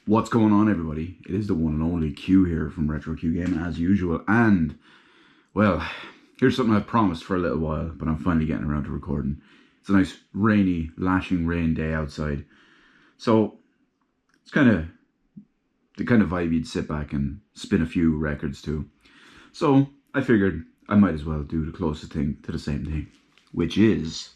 What's going on, everybody? It is the one and only Q here from Retro Q Game as usual, and well, here's something I've promised for a little while, but I'm finally getting around to recording. It's a nice rainy, lashing rain day outside, so it's kind of the kind of vibe you'd sit back and spin a few records to. So I figured I might as well do the closest thing to the same thing, which is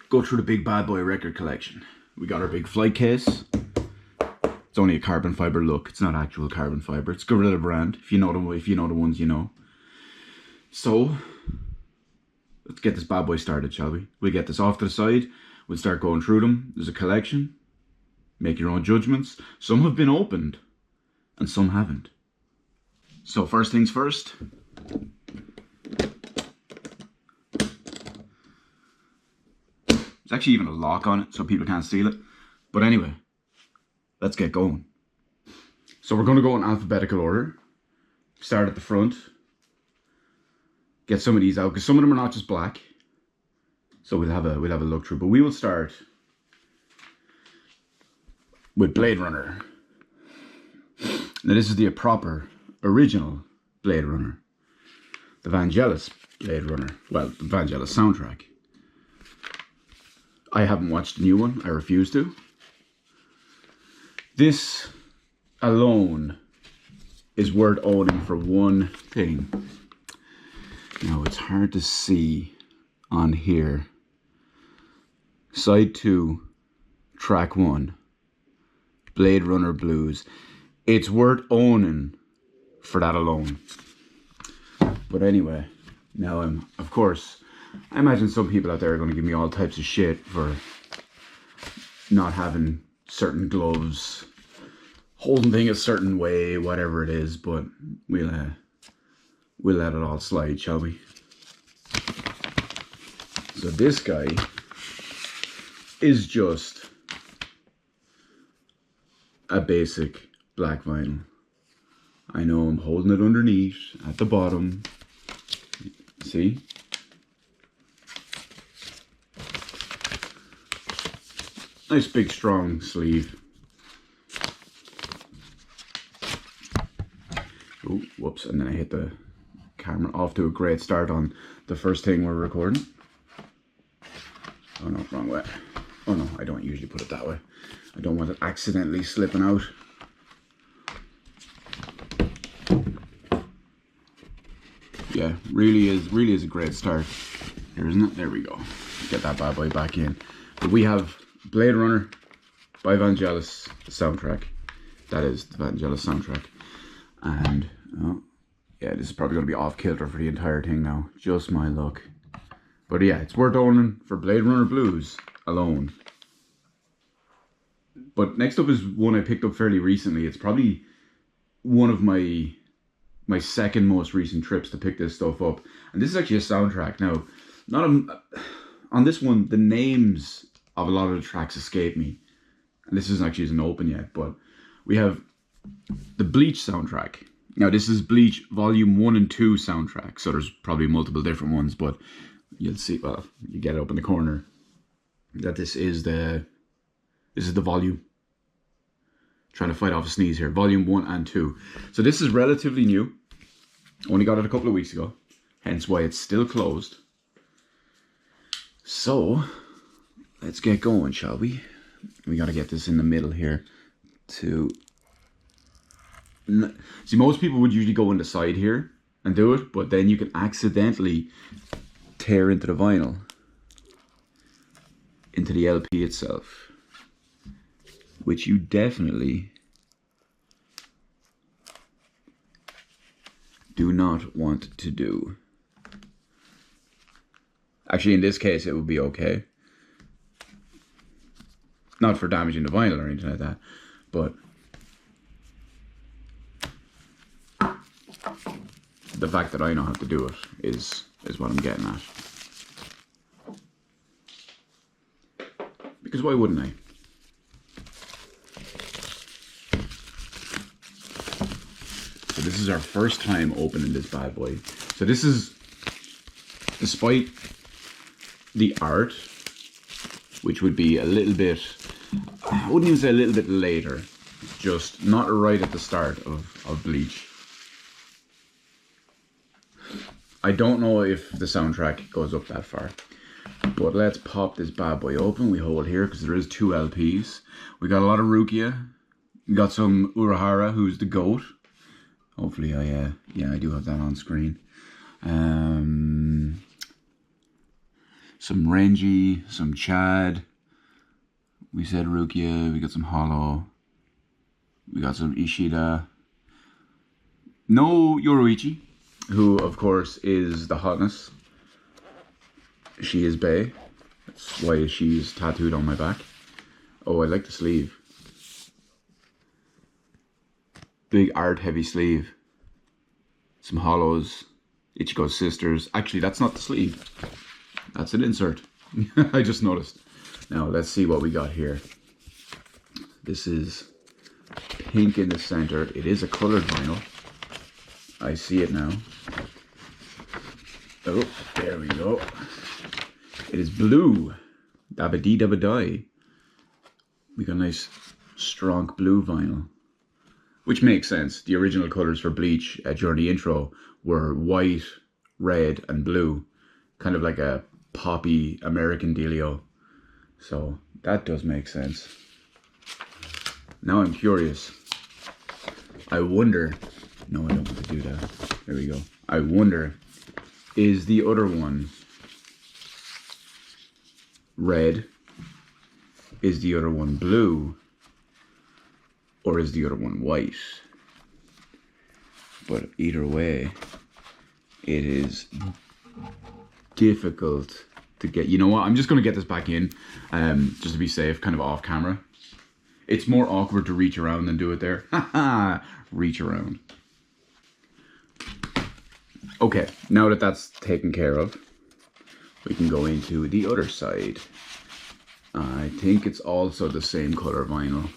go through the big bad boy record collection. We got our big flight case. It's only a carbon fiber look. It's not actual carbon fiber. It's Gorilla brand. If you know the ones, you know. So let's get this bad boy started, shall we? We'll get this off to the side. We'll start going through them. There's a collection. Make your own judgments. Some have been opened and some haven't. So first things first. There's actually even a lock on it so people can't steal it. But anyway, let's get going. So we're going to go in alphabetical order. Start at the front. Get some of these out because some of them are not just black. So we'll have a look through. But we will start with Blade Runner. Now this is the proper original Blade Runner. The Vangelis Blade Runner. Well, the Vangelis soundtrack. I haven't watched the new one. I refuse to. This alone is worth owning for one thing. Now, it's hard to see on here. Side 2, track 1, Blade Runner Blues. It's worth owning for that alone. But anyway, now of course, I imagine some people out there are going to give me all types of shit for not having certain gloves, holding things a certain way, whatever it is, but we'll let it all slide, shall we? So this guy is just a basic black vinyl. I know I'm holding it underneath at the bottom. See? Nice big strong sleeve. Oh, whoops, and then I hit the camera. Off to a great start on the first thing we're recording. Oh no, wrong way. Oh no, I don't usually put it that way. I don't want it accidentally slipping out. Yeah, really is a great start here, isn't it? There we go. Get that bad boy back in. But we have Blade Runner by Vangelis soundtrack. That is the Vangelis soundtrack. And yeah, this is probably going to be off kilter for the entire thing now. Just my luck. But yeah, it's worth owning for Blade Runner Blues alone. But next up is one I picked up fairly recently. It's probably one of my second most recent trips to pick this stuff up. And this is actually a soundtrack. Now, on this one, the names of a lot of the tracks escape me. And this isn't open yet, but we have the Bleach soundtrack. Now, this is Bleach Volume 1 and 2 soundtrack, so there's probably multiple different ones, but you'll see, well, you get it up in the corner, that this is the volume. Trying to fight off a sneeze here. Volume 1 and 2. So this is relatively new. Only got it a couple of weeks ago, hence why it's still closed. So let's get going, shall we? We got to get this in the middle here to... See, most people would usually go in the side here and do it, but then you can accidentally tear into the vinyl, into the LP itself, which you definitely do not want to do. Actually, in this case, it would be okay. Not for damaging the vinyl or anything like that, but the fact that I know how to do it is what I'm getting at. Because why wouldn't I? So this is our first time opening this bad boy. So this is, despite the art which would be a little bit, I wouldn't even say a little bit later, just not right at the start of Bleach. I don't know if the soundtrack goes up that far, but let's pop this bad boy open. We hold here because there is 2 LPs. We got a lot of Rukia. We got some Urahara, who's the GOAT. Hopefully I do have that on screen. Some Renji, some Chad. We said Rukia, we got some Hollow. We got some Ishida. No Yoruichi, who of course is the hotness. She is bae. That's why she's tattooed on my back. Oh, I like the sleeve. Big art heavy sleeve. Some hollows. Ichigo's sisters. Actually, that's not the sleeve. That's an insert. I just noticed. Now, let's see what we got here. This is pink in the center. It is a colored vinyl. I see it now. Oh, there we go. It is blue. Dabba dee dabba die. We got a nice strong blue vinyl. Which makes sense. The original colors for Bleach during the intro were white, red, and blue. Kind of like a poppy American dealio. So that does make sense. Now I'm curious. I wonder... No, I don't want to do that. There we go. I wonder, is the other one red? Is the other one blue? Or is the other one white? But either way, it is difficult to get. You know what? I'm just going to get this back in, just to be safe, kind of off camera. It's more awkward to reach around than do it there. Haha, reach around. Okay, now that that's taken care of, we can go into the other side. I think it's also the same color vinyl.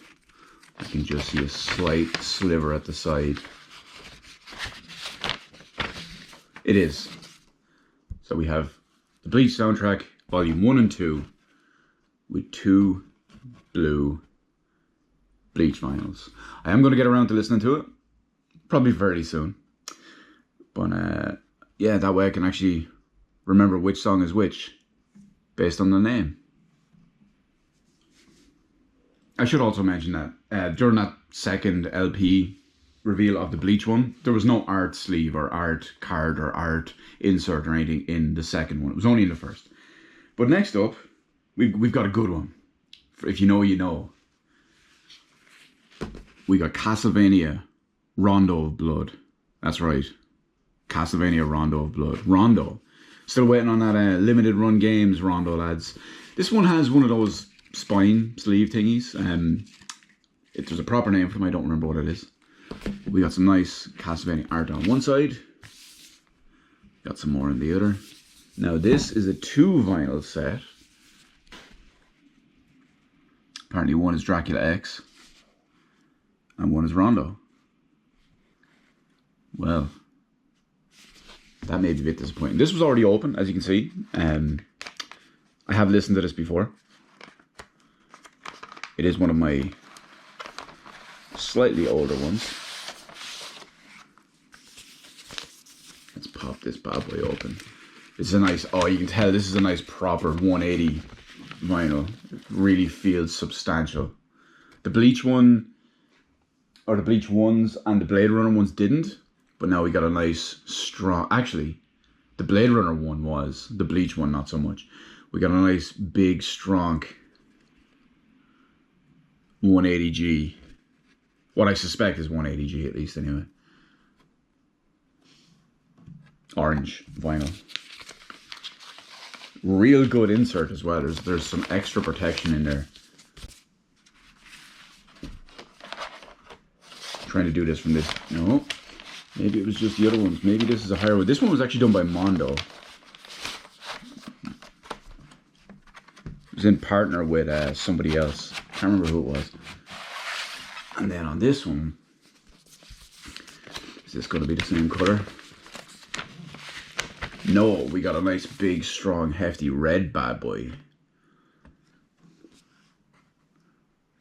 I can just see a slight sliver at the side. It is. So we have the Bleach soundtrack, volume 1 and 2, with 2 blue Bleach vinyls. I am going to get around to listening to it, probably fairly soon. But yeah, that way I can actually remember which song is which, based on the name. I should also mention that during that second LP reveal of the Bleach one, there was no art sleeve or art card or art insert or anything in the second one. It was only in the first. But next up, we've got a good one. If you know, you know. We got Castlevania Rondo of Blood. That's right. Castlevania Rondo of Blood. Rondo. Still waiting on that limited run games, Rondo lads. This one has one of those spine sleeve thingies. There's a proper name for them, I don't remember what it is. We got some nice Castlevania art on one side. Got some more on the other. Now this is a 2 vinyl set. Apparently one is Dracula X and one is Rondo. Well, that may be a bit disappointing. This was already open, as you can see. I have listened to this before. It is one of my slightly older ones. Let's pop this bad boy open. This is a nice, oh, you can tell this is a nice proper 180 vinyl. It really feels substantial. The Bleach one, or the Bleach ones and the Blade Runner ones didn't. But now we got a nice strong, actually, the Blade Runner one was, the Bleach one not so much. We got a nice big strong 180G. What I suspect is 180G at least anyway. Orange vinyl. Real good insert as well. There's some extra protection in there. Trying to do this from this, no. Maybe it was just the other ones. Maybe this is a higher one. This one was actually done by Mondo. It was in partner with somebody else. Can't remember who it was. And then on this one, is this going to be the same color? No, we got a nice big strong hefty red bad boy.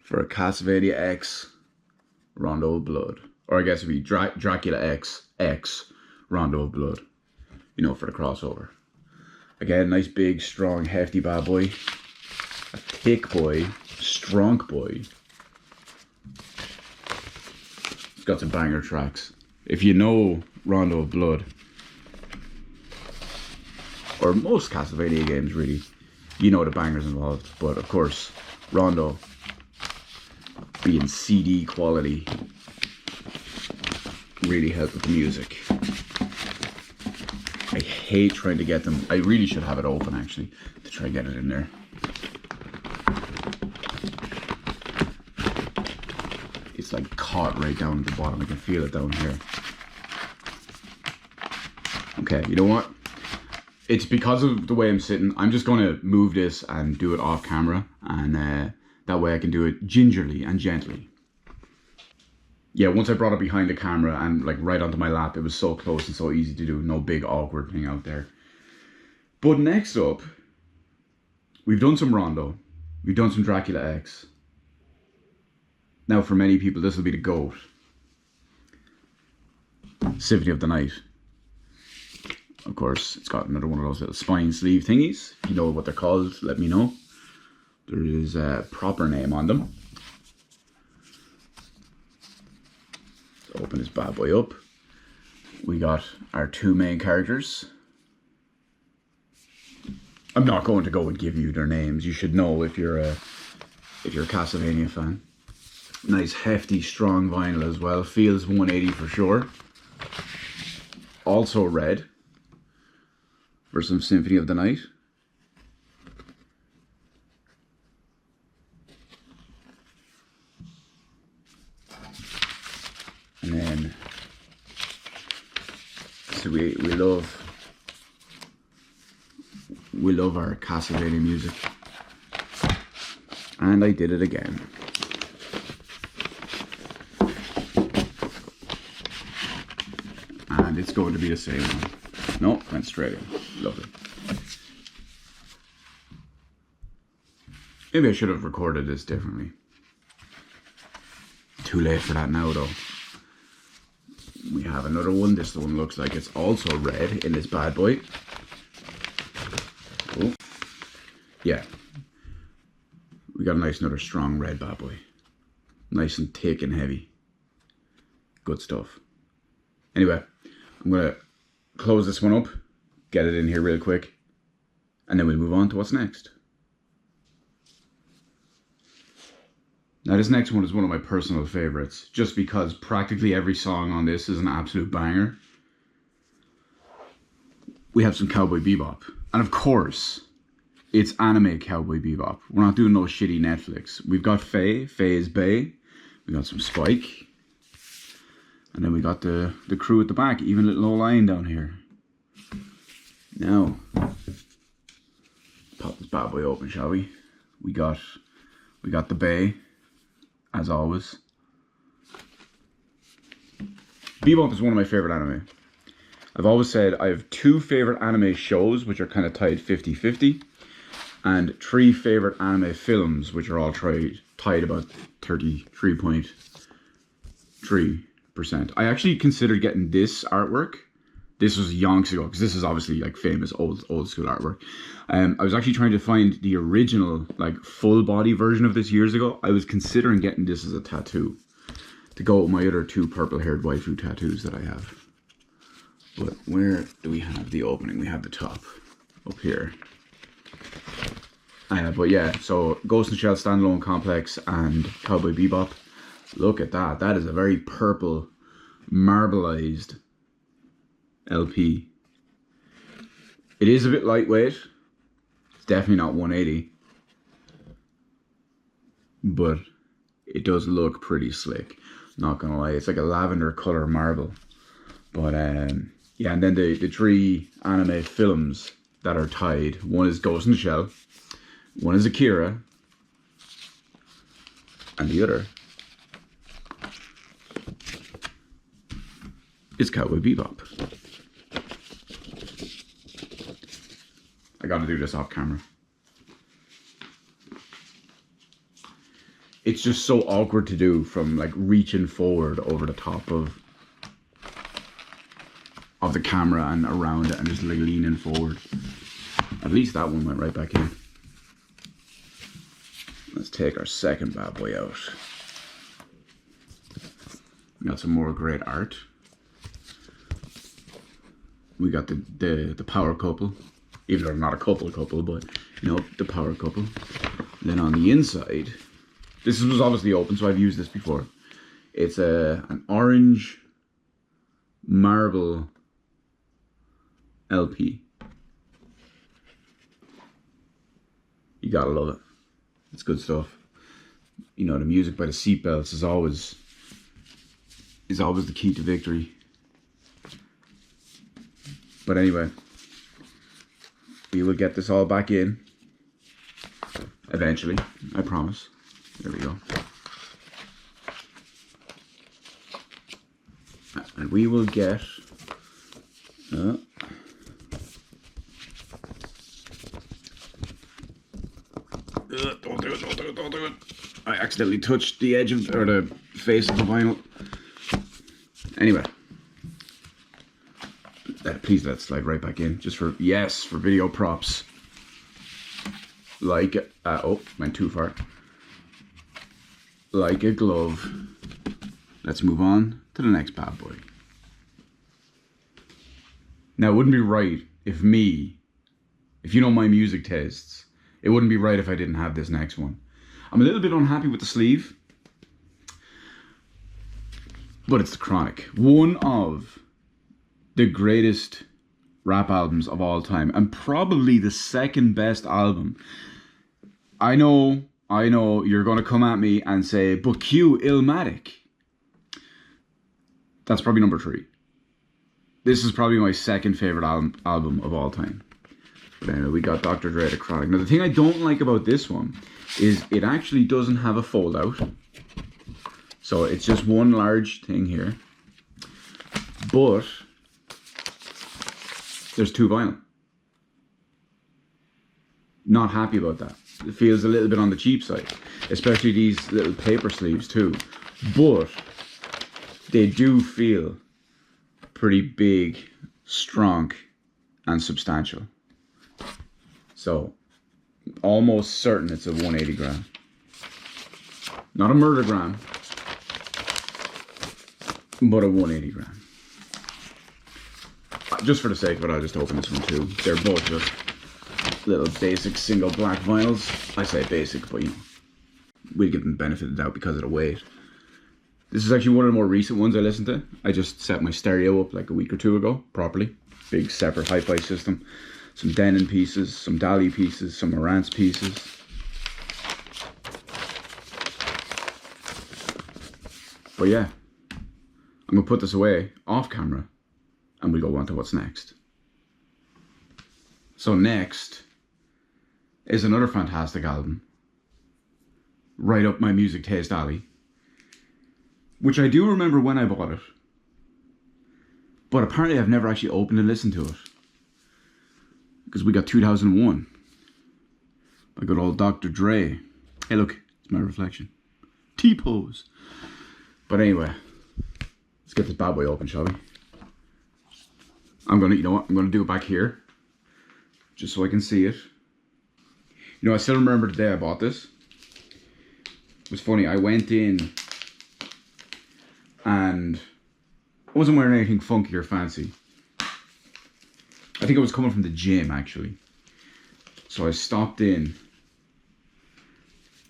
for a Castlevania X Rondo of Blood. Or I guess it'd be Dracula X Rondo of Blood. You know, for the crossover. Again, nice big, strong, hefty bad boy. A thick boy. Strong boy. It's got some banger tracks. If you know Rondo of Blood, or most Castlevania games really, you know the bangers involved. But of course, Rondo being CD quality really helped with the music. I hate trying to get them. I really should have it open actually to try and get it in there. It's like caught right down at the bottom. I can feel it down here. Okay, you know what? It's because of the way I'm sitting. I'm just going to move this and do it off camera, and that way I can do it gingerly and gently. Yeah, once I brought it behind the camera and like right onto my lap, it was so close and so easy to do. No big awkward thing out there. But next up, we've done some Rondo. We've done some Dracula X. Now for many people, this will be the GOAT. Symphony of the Night. Of course, it's got another one of those little spine sleeve thingies. If you know what they're called, let me know. There is a proper name on them. Open this bad boy up. We got our two main characters. I'm not going to go and give you their names. You should know if you're a Castlevania fan. Nice hefty strong vinyl as well. Feels 180 for sure. Also red for some Symphony of the Night. And then, so we love our Castlevania music. And I did it again. And it's going to be the same one. No, went straight in. Lovely. Maybe I should have recorded this differently. Too late for that now though. We have another one. This one looks like it's also red in this bad boy. Oh. Yeah. We got a nice another strong red bad boy. Nice and thick and heavy. Good stuff. Anyway, I'm going to close this one up, get it in here real quick, and then we'll move on to what's next. Now this next one is one of my personal favorites, just because practically every song on this is an absolute banger. We have some Cowboy Bebop. And of course, it's anime Cowboy Bebop. We're not doing no shitty Netflix. We've got Faye. Faye is Bae. We got some Spike. And then we got the crew at the back, even little old Lion down here. Now, pop this bad boy open, shall we? We got the Bae. As always. Bebop is one of my favorite anime. I've always said I have two favorite anime shows, which are kind of tied 50-50, and three favorite anime films, which are all tied about 33.3%. I actually considered getting this artwork. This was yonks ago, because this is obviously like famous old school artwork. I was actually trying to find the original like full body version of this years ago. I was considering getting this as a tattoo to go with my other two purple haired waifu tattoos that I have. But where do we have the opening? We have the top up here. But yeah, so Ghost in the Shell Standalone Complex and Cowboy Bebop. Look at that. That is a very purple, marbleized LP. It is a bit lightweight. It's definitely not 180. But it does look pretty slick. Not gonna lie. It's like a lavender color marble. But yeah, and then the three anime films that are tied. One is Ghost in the Shell. One is Akira. And the other is Cowboy Bebop. I gotta do this off camera. it's just so awkward to do from like reaching forward over the top of the camera and around it and just like leaning forward. At least that one went right back in. Let's take our second bad boy out. We got some more great art. We got the power couple, even though they're not a couple, but you know, the power couple. Then on the inside, this was obviously open, so I've used this before. It's an orange marble LP. You gotta love it. It's good stuff. You know, the music by the seatbelts is always the key to victory. But anyway, we will get this all back in eventually, I promise. There we go. And we will get don't do it. I accidentally touched the edge of, or the face of the vinyl. Anyway. Please let it slide right back in. Just for, yes, for video props. Like, oh, went too far. Like a glove. Let's move on to the next bad boy. Now, it wouldn't be right if you know my music tastes, it wouldn't be right if I didn't have this next one. I'm a little bit unhappy with the sleeve, but it's the Chronic. One of the greatest rap albums of all time, and probably the second best album. I know you're going to come at me and say, but Q, Illmatic. That's probably number 3. This is probably my second favorite album of all time. But anyway, we got Dr. Dre, the Chronic. Now, the thing I don't like about this one is it actually doesn't have a fold out. So it's just one large thing here. But there's 2 vinyl. Not happy about that. It feels a little bit on the cheap side, especially these little paper sleeves too. But they do feel pretty big, strong, and substantial. So, almost certain it's a 180 gram. Not a murder gram, but a 180 gram. Just for the sake of it, I'll just open this one too. They're both just little basic single black vinyls. I say basic, but you know, we'll give them the benefit of the doubt because of the weight. This is actually one of the more recent ones I listened to. I just set my stereo up like a week or 2 ago, properly. Big separate hi-fi system. Some Denon pieces, some Dali pieces, some Marantz pieces. But yeah, I'm going to put this away off camera and we'll go on to what's next. So next is another fantastic album. Right up my music taste alley. Which I do remember when I bought it. But apparently I've never actually opened and listened to it. Because we got 2001. By good old Dr. Dre. Hey look, it's my reflection. T-pose. But anyway, let's get this bad boy open, shall we? I'm gonna do it back here. Just so I can see it. You know, I still remember the day I bought this. It was funny, I went in and I wasn't wearing anything funky or fancy. I think I was coming from the gym actually. So I stopped in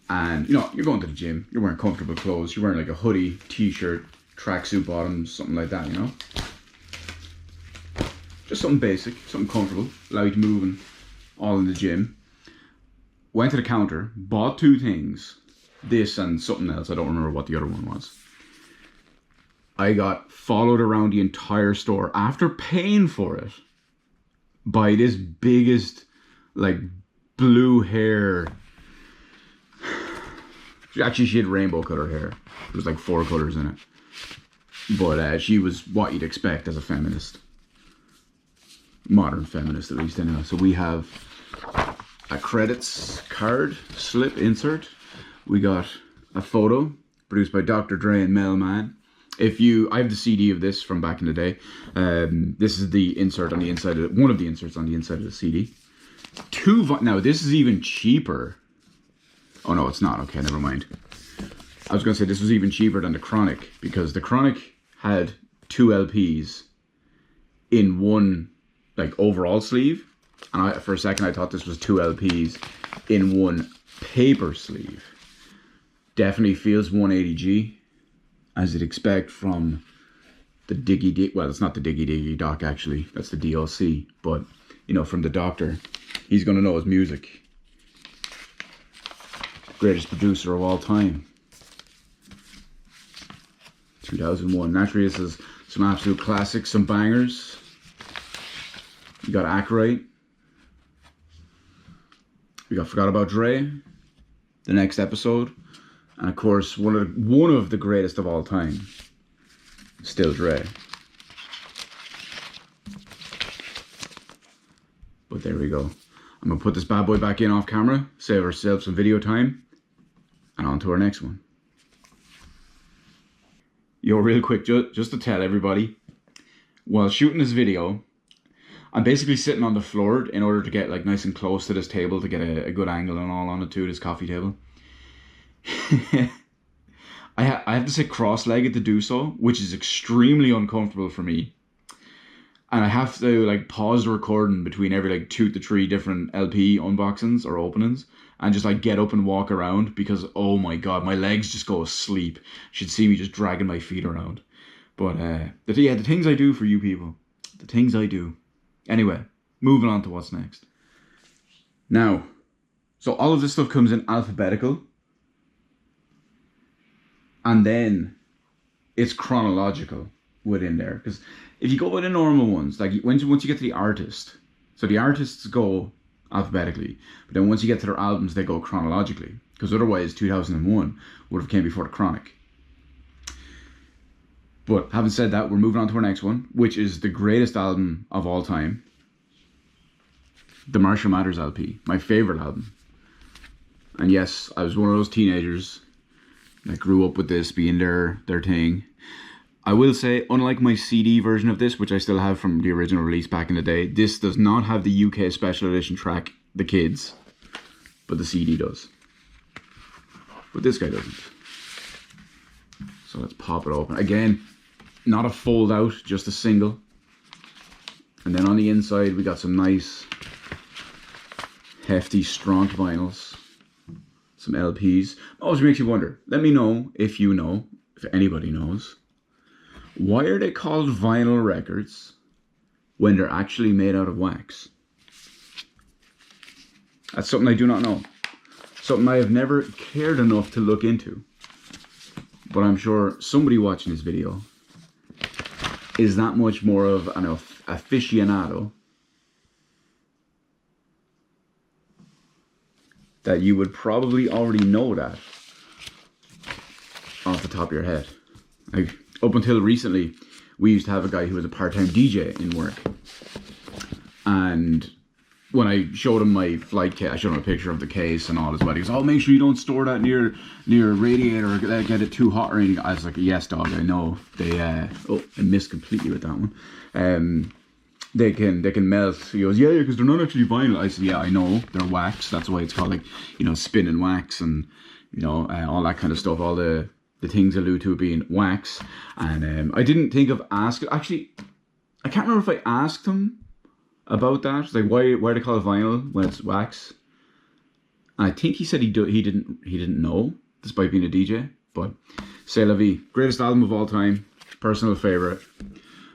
and, you know, you're going to the gym, you're wearing comfortable clothes, you're wearing like a hoodie, t-shirt, tracksuit bottoms, something like that, you know? Just something basic, something comfortable, allow you to move and all in the gym. Went to the counter, bought 2 things, this and something else, I don't remember what the other one was. I got followed around the entire store after paying for it by this biggest, like, blue hair. Actually, she had rainbow color hair. There was like 4 colors in it. But she was what you'd expect as a feminist. Modern feminist, at least, anyway. So we have a credits card slip insert. We got a photo produced by Dr. Dre and Mailman. I have the CD of this from back in the day. This is the insert on the inside of one of the inserts on the inside of the CD. Now this is even cheaper. Oh no, it's not. Okay, never mind. I was gonna say this was even cheaper than the Chronic, because the Chronic had 2 LPs in one like overall sleeve, and for a second I thought this was 2 LPs in one paper sleeve. Definitely feels 180G, as you'd expect from the Diggy D. Well, it's not the Diggy Diggy Doc actually. That's the DLC, but you know, from the Doctor, he's gonna know his music. Greatest producer of all time. 2001. Naturally, this is some absolute classics, some bangers. You got Ackroyd. We got Forgot About Dre. The next episode, and of course one of the greatest of all time. Still Dre. But there we go. I'm gonna put this bad boy back in off camera, save ourselves some video time, and on to our next one. Yo, real quick, just to tell everybody, while shooting this video, I'm basically sitting on the floor in order to get like nice and close to this table to get a good angle and all on it too, this coffee table. I have to sit cross-legged to do so, which is extremely uncomfortable for me. And I have to like pause the recording between every like 2 to 3 different LP unboxings or openings, and just like get up and walk around, because oh my god, my legs just go asleep. You should see me just dragging my feet around. But the things I do for you people, the things I do. Anyway, moving on to what's next. Now, so all of this stuff comes in alphabetical, and then it's chronological within there. Because if you go with the normal ones, like once you get to the artist, so the artists go alphabetically, but then once you get to their albums, they go chronologically. Because otherwise, 2001 would have came before the Chronic. But having said that, we're moving on to our next one, which is the greatest album of all time. The Marshall Mathers LP, my favorite album. And yes, I was one of those teenagers that grew up with this being their thing. I will say, unlike my CD version of this, which I still have from the original release back in the day, this does not have the UK special edition track, The Kids, but the CD does. But this guy doesn't. So let's pop it open. Again, not a fold out, just a single. And then on the inside, we got some nice, hefty, strong vinyls. Some LPs. Always makes you wonder. Let me know if you know, if anybody knows. Why are they called vinyl records when they're actually made out of wax? That's something I do not know. Something I have never cared enough to look into. But I'm sure somebody watching this video is that much more of an aficionado that you would probably already know that off the top of your head. Like, up until recently, we used to have a guy who was a part-time DJ in work. And when I showed him my flight case, I showed him a picture of the case and all as well. He goes, oh, make sure you don't store that near a radiator or get it too hot or anything. I was like, yes, dog, I know. They, I missed completely with that one. They can melt. He goes, yeah, because they're not actually vinyl. I said, yeah, I know. They're wax. That's why it's called, like, you know, spinning wax and, you know, all that kind of stuff. All the things allude to it being wax. And I didn't think of asking. Actually, I can't remember if I asked him about that. It's like, why they call it vinyl when it's wax? And I think he said he didn't know, despite being a DJ. But c'est la vie. Greatest album of all time. Personal favorite.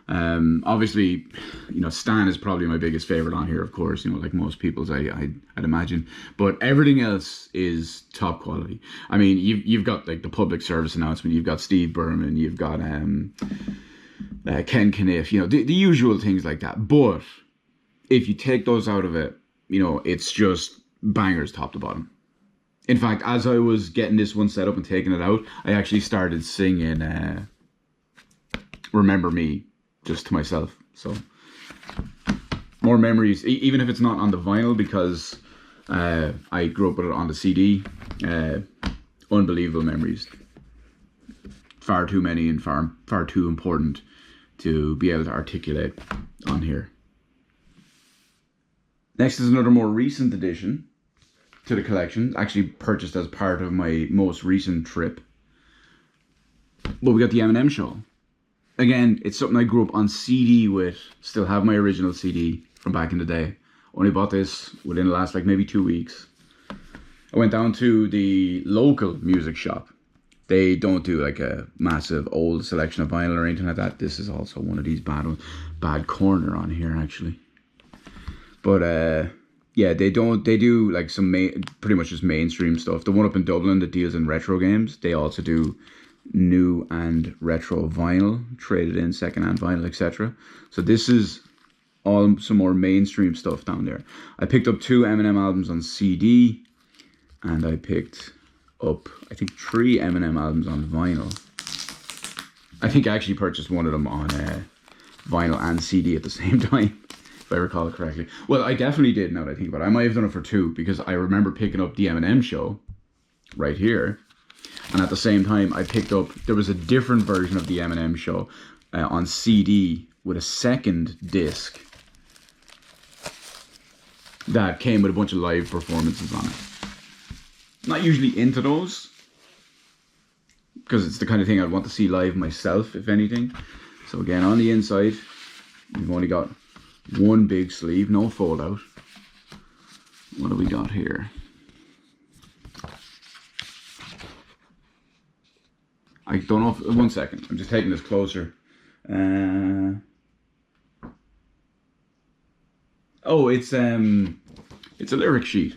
Obviously, you know, Stan is probably my biggest favorite on here, of course, you know, like most people's, I'd imagine, but everything else is top quality. I mean, you've got like the public service announcement, you've got Steve Berman, you've got Ken Kniff, you know, the usual things like that. But if you take those out of it, you know, it's just bangers top to bottom. In fact, as I was getting this one set up and taking it out, I actually started singing Remember Me just to myself. So more memories, even if it's not on the vinyl, because I grew up with it on the CD. unbelievable memories. Far too many and far too important to be able to articulate on here. Next is another more recent addition to the collection, actually purchased as part of my most recent trip. But we got the Eminem Show. Again, it's something I grew up on CD with. Still have my original CD from back in the day. Only bought this within the last like maybe 2 weeks. I went down to the local music shop. They don't do like a massive old selection of vinyl or anything like that. This is also one of these bad ones. Bad corner on here actually. But yeah, they do like some pretty much just mainstream stuff. The one up in Dublin that deals in retro games, they also do new and retro vinyl, traded in secondhand vinyl, etc. So this is all some more mainstream stuff down there. I picked up 2 Eminem albums on CD, and I picked up I think 3 Eminem albums on vinyl. I think I actually purchased one of them on vinyl and CD at the same time, if I recall it correctly. Well, I definitely did, now that I think about it. I might have done it for 2, because I remember picking up the Eminem Show right here, and at the same time I picked up, there was a different version of the Eminem Show on CD with a second disc that came with a bunch of live performances on it. Not usually into those, because it's the kind of thing I'd want to see live myself, if anything. So again, on the inside, we've only got one big sleeve, no fold out. What do we got here? I don't know if, 1 second, I'm just taking this closer. Oh, it's a lyric sheet.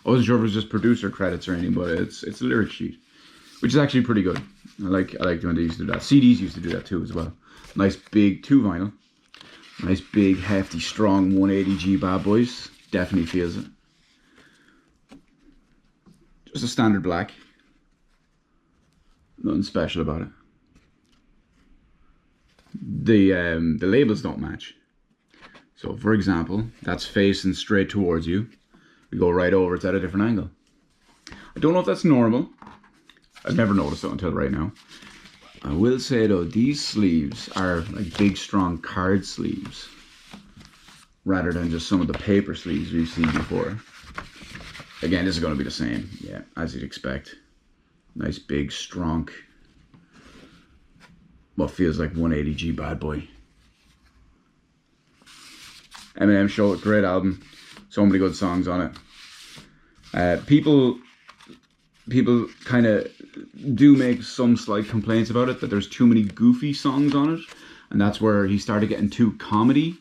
I wasn't sure if it was just producer credits or anything, but it's a lyric sheet, which is actually pretty good. I like when they used to do that. CDs used to do that too as well. Nice big 2 vinyl. Nice big hefty strong 180G bad boys. Definitely feels it. Just a standard black. Nothing special about it. The labels don't match. So for example, that's facing straight towards you. We go right over, it's at a different angle. I don't know if that's normal. I've never noticed it until right now. I will say though, these sleeves are like big strong card sleeves, rather than just some of the paper sleeves we've seen before. Again, this is going to be the same, yeah, as you'd expect. Nice big strong, what feels like 180G bad boy. Eminem Show, great album. So many good songs on it. People kind of do make some slight complaints about it, that there's too many goofy songs on it, and that's where he started getting too comedy.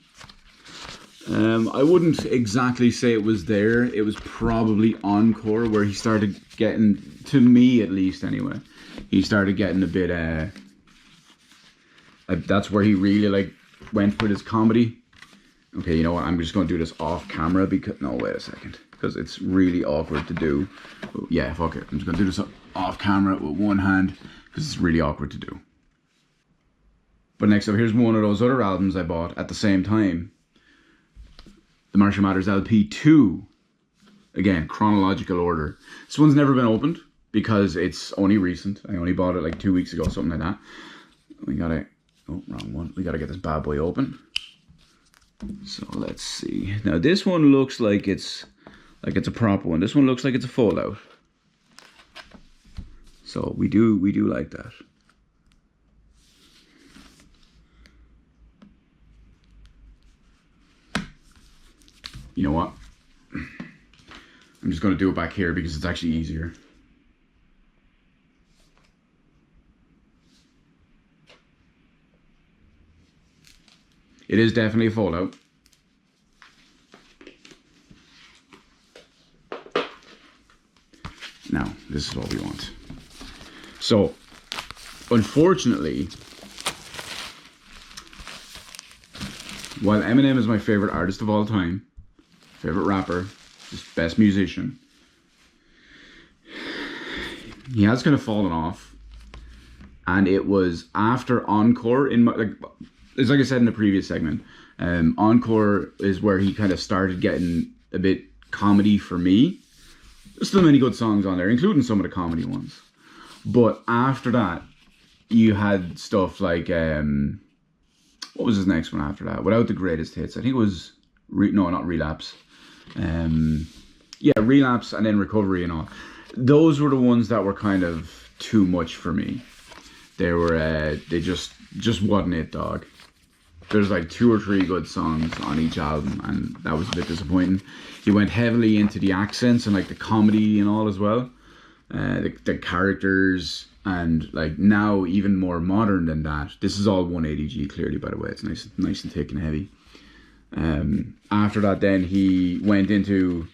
I wouldn't exactly say it was there. It was probably Encore where he started getting, to me at least anyway, he started getting a bit that's where he really like went with his comedy. Okay, you know what, I'm just going to do this off camera because, no, wait a second, because it's really awkward to do. Yeah, fuck it, I'm just going to do this off camera with one hand because it's really awkward to do. But next up, here's one of those other albums I bought at the same time. The Marshall Mathers LP 2. Again, chronological order. This one's never been opened because it's only recent. I only bought it like 2 weeks ago, something like that. We gotta, oh, wrong one. We gotta get this bad boy open. So let's see. Now this one looks like it's a proper one. This one looks like it's a fold out. So we do like that. You know what? I'm just going to do it back here because it's actually easier. It is definitely a fold out. Now, this is what we want. So, unfortunately, while Eminem is my favorite artist of all time, favorite rapper, just best musician, he has kind of fallen off. And it was after Encore, in my, it's like I said in the previous segment, Encore is where he kind of started getting a bit comedy for me. There's still many good songs on there, including some of the comedy ones. But after that, you had stuff like what was his next one after that? Without the greatest hits, I think it was no, not Relapse. Yeah, Relapse and then Recovery and all. Those were the ones that were kind of too much for me. They just wasn't it, dog. There's like 2 or 3 good songs on each album, and that was a bit disappointing. He went heavily into the accents and like the comedy and all as well. The characters, and like now even more modern than that. This is all 180G clearly, by the way. It's nice and thick and heavy. After that, then he went into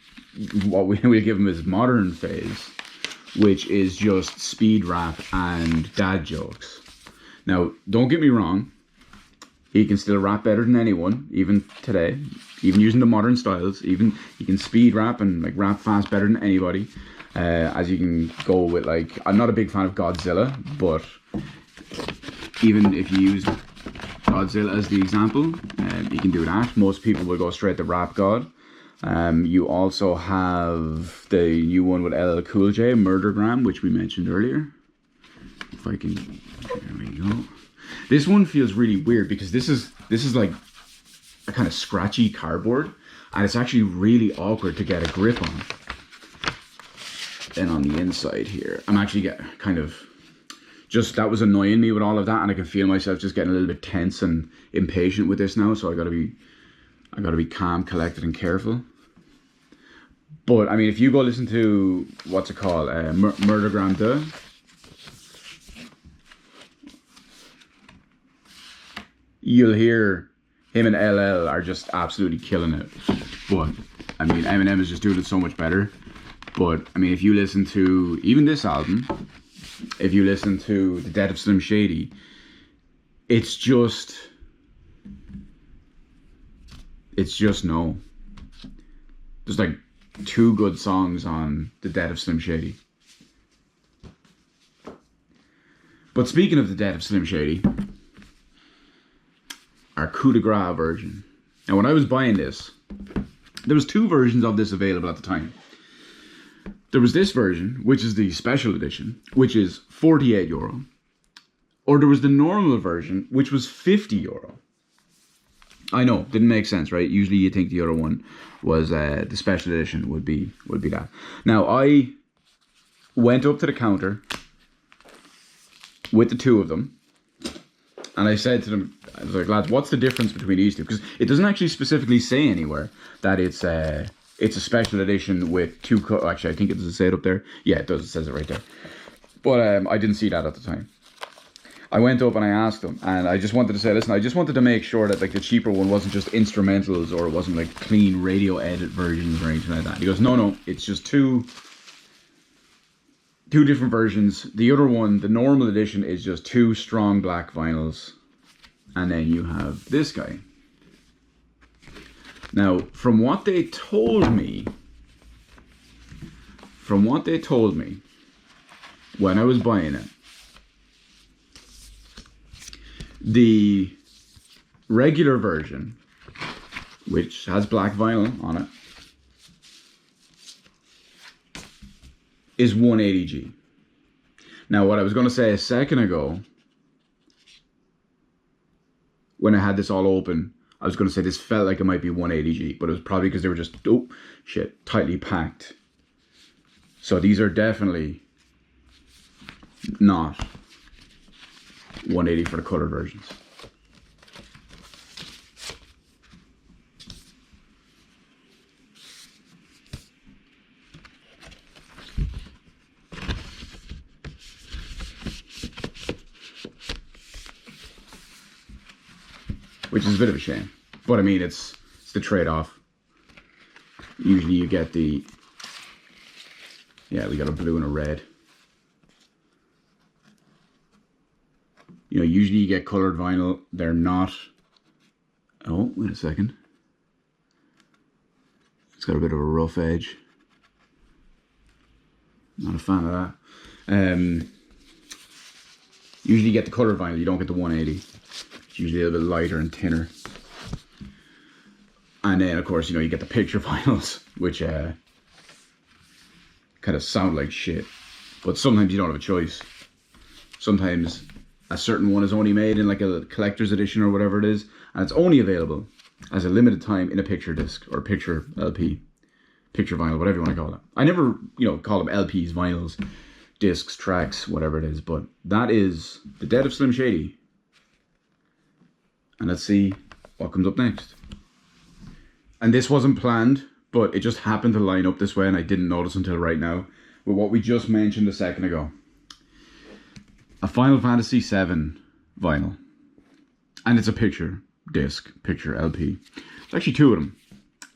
what we give him his modern phase, which is just speed rap and dad jokes. Now, don't get me wrong. He can still rap better than anyone, even today, even using the modern styles. Even he can speed rap and like rap fast better than anybody. As you can go with like, I'm not a big fan of Godzilla, but even if you use Godzilla as the example, you can do that. Most people will go straight to Rap God. You also have the new one with LL Cool J, Murdergram, which we mentioned earlier. If I can, there we go. This one feels really weird because this is like a kind of scratchy cardboard, and it's actually really awkward to get a grip on. And on the inside here, I'm actually kind of just, that was annoying me with all of that, and I can feel myself just getting a little bit tense and impatient with this now. So I gotta be calm, collected, and careful. But I mean, if you go listen to what's it called, Murdergram 2. You'll hear him and LL are just absolutely killing it. But I mean, Eminem is just doing it so much better. But I mean, if you listen to even this album, if you listen to The Death of Slim Shady, it's just no. There's like 2 good songs on The Death of Slim Shady. But speaking of The Death of Slim Shady, our coup de grace version. Now, when I was buying this, there was 2 versions of this available at the time. There was this version, which is the special edition, which is €48. Or there was the normal version, which was €50. I know, didn't make sense, right? Usually you think the other one was the special edition would be that. Now, I went up to the counter with the 2 of them, and I said to them, I was like, lads, what's the difference between these 2? Because it doesn't actually specifically say anywhere that it's a special edition with 2 actually, I think it does say it up there. Yeah, it does. It says it right there. But I didn't see that at the time. I went up and I asked them, and I just wanted to say, listen, I just wanted to make sure that like the cheaper one wasn't just instrumentals, or it wasn't like clean radio edit versions or anything like that. He goes, no, it's just two different versions. The other one, the normal edition, is just 2 strong black vinyls, and then you have this guy. Now, from what they told me when I was buying it, the regular version, which has black vinyl on it, is 180G. Now, what I was going to say a second ago, when I had this all open, I was going to say this felt like it might be 180G, but it was probably because they were just, tightly packed. So these are definitely not 180 for the colored versions. Which is a bit of a shame. But I mean, it's the trade-off. Usually you get the... Yeah, we got a blue and a red. You know, usually you get colored vinyl. They're not... Oh, wait a second. It's got a bit of a rough edge. Not a fan of that. Usually you get the colored vinyl. You don't get the 180. It's usually a little bit lighter and thinner. And then, of course, you know, you get the picture vinyls, which kind of sound like shit. But sometimes you don't have a choice. Sometimes a certain one is only made in like a collector's edition or whatever it is, and it's only available as a limited time in a picture disc or picture LP, picture vinyl, whatever you want to call it. I never, call them LPs, vinyls, discs, tracks, whatever it is, but that is The Death of Slim Shady. And let's see what comes up next. And this wasn't planned, but it just happened to line up this way, and I didn't notice until right now with what we just mentioned a second ago. A Final Fantasy VII vinyl. And it's a picture disc, picture LP. There's actually two of them.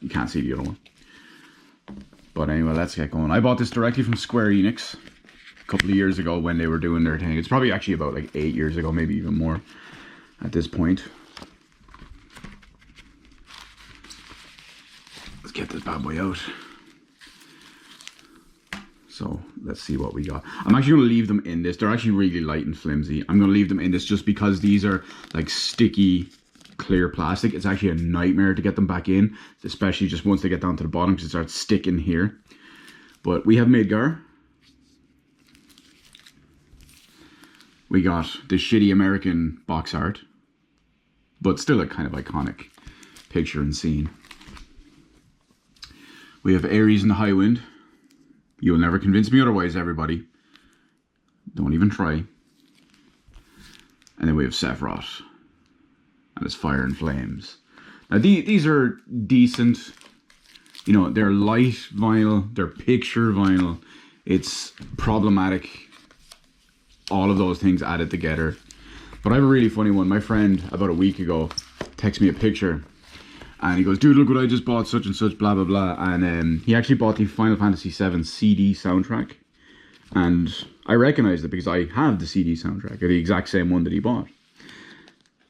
You can't see the other one. But anyway, let's get going. I bought this directly from Square Enix a couple of years ago when they were doing their thing. It's probably actually about like 8 years ago, maybe even more at this point. Let's get this bad boy out. So let's see what we got. I'm actually going to leave them in this. They're actually really light and flimsy. I'm going to leave them in this just because these are like sticky, clear plastic. It's actually a nightmare to get them back in, especially just once they get down to the bottom because it starts sticking here. But we have Midgar. We got the shitty American box art, but still a kind of iconic picture and scene. We have Ares in the High Wind. You'll never convince me otherwise, everybody. Don't even try. And then we have Sephiroth and his Fire and Flames. Now these are decent. They're light vinyl. They're picture vinyl. It's problematic. All of those things added together. But I have a really funny one. My friend, about a week ago, texted me a picture. And he goes, dude, look what I just bought, such and such, blah, blah, blah. And he actually bought the Final Fantasy VII CD soundtrack. And I recognized it because I have the CD soundtrack, the exact same one that he bought.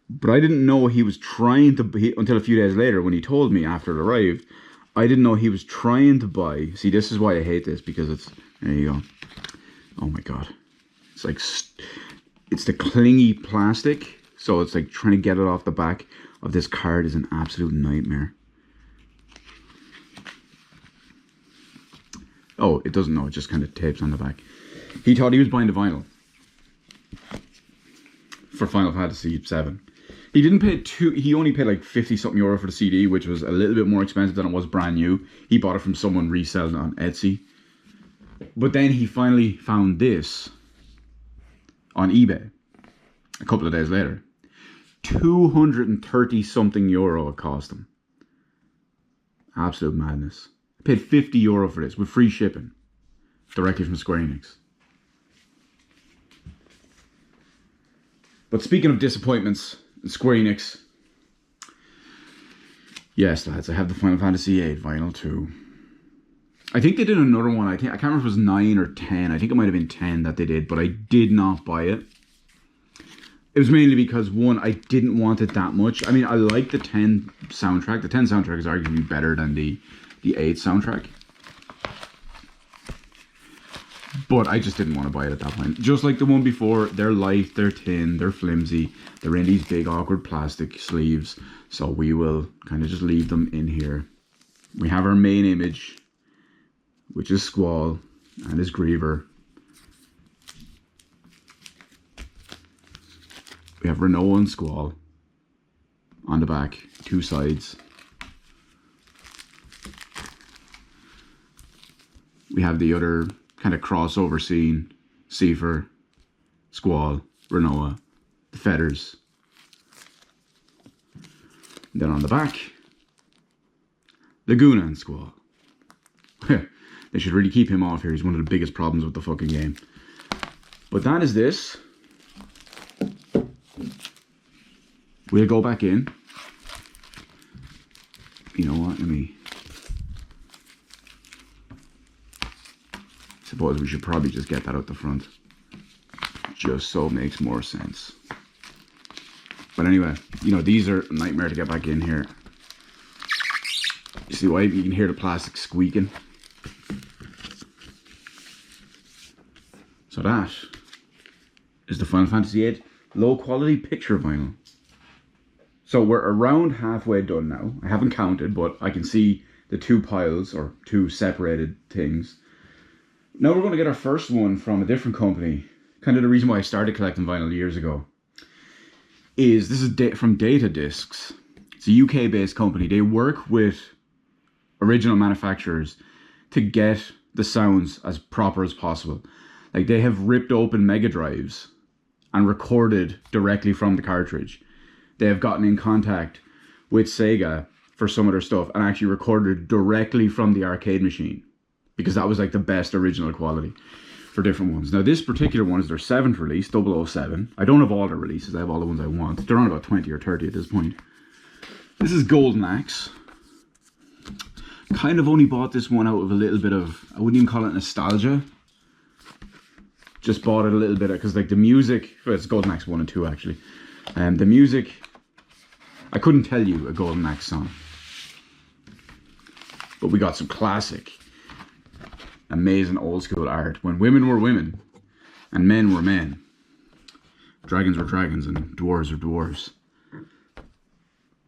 But I didn't know he was trying to, until a few days later when he told me after it arrived, I didn't know he was trying to buy. See, this is why I hate this, because it's, there you go. Oh my God. It's like, it's the clingy plastic. So it's like trying to get it off the back of this card is an absolute nightmare. Oh, it doesn't know. It just kind of tapes on the back. He thought he was buying the vinyl for Final Fantasy VII. He didn't pay he only paid like 50 something euro for the CD, which was a little bit more expensive than it was brand new. He bought it from someone reselling it on Etsy. But then he finally found this on eBay a couple of days later. 230 something euro it cost him. Absolute madness. I paid 50 euro for this with free shipping directly from Square Enix. But speaking of disappointments, Square Enix. Yes, lads, I have the Final Fantasy VIII vinyl too. I think they did another one. I can't remember if it was 9 or 10. I think it might have been 10 that they did, but I did not buy it. It was mainly because, one, I didn't want it that much. I mean, I like the 10 soundtrack. The 10 soundtrack is arguably better than the 8 soundtrack. But I just didn't want to buy it at that point. Just like the one before, they're light, they're thin, they're flimsy. They're in these big awkward plastic sleeves. So we will kind of just leave them in here. We have our main image, which is Squall and his Griever. We have Renault and Squall on the back, two sides. We have the other kind of crossover scene, Seifer, Squall, Renault, the feathers. And then on the back, Laguna and Squall. They should really keep him off here. He's one of the biggest problems with the fucking game. But that is this. We'll go back in. You know what? Let me... Suppose we should probably just get that out the front. Just so it makes more sense. But anyway, you know, these are a nightmare to get back in here. You see why? You can hear the plastic squeaking. So that is the Final Fantasy VIII low quality picture vinyl. So we're around halfway done now. I haven't counted, but I can see the two piles or two separated things. Now we're going to get our first one from a different company. Kind of the reason why I started collecting vinyl years ago. This is from Data Discs. It's a UK based company. They work with original manufacturers to get the sounds as proper as possible. Like, they have ripped open Mega Drives and recorded directly from the cartridge. They have gotten in contact with Sega for some of their stuff and actually recorded directly from the arcade machine, because that was like the best original quality for different ones. Now this particular one is their 7th release, 007. I don't have all their releases, I have all the ones I want. They're on about 20 or 30 at this point. This is Golden Axe. Kind of only bought this one out of a little bit of, I wouldn't even call it nostalgia. Just bought it a little bit because like the music, well, it's Golden Axe 1 and 2 actually. The music, I couldn't tell you a Golden Axe song. But we got some classic, amazing old school art. When women were women and men were men. Dragons were dragons and dwarves were dwarves.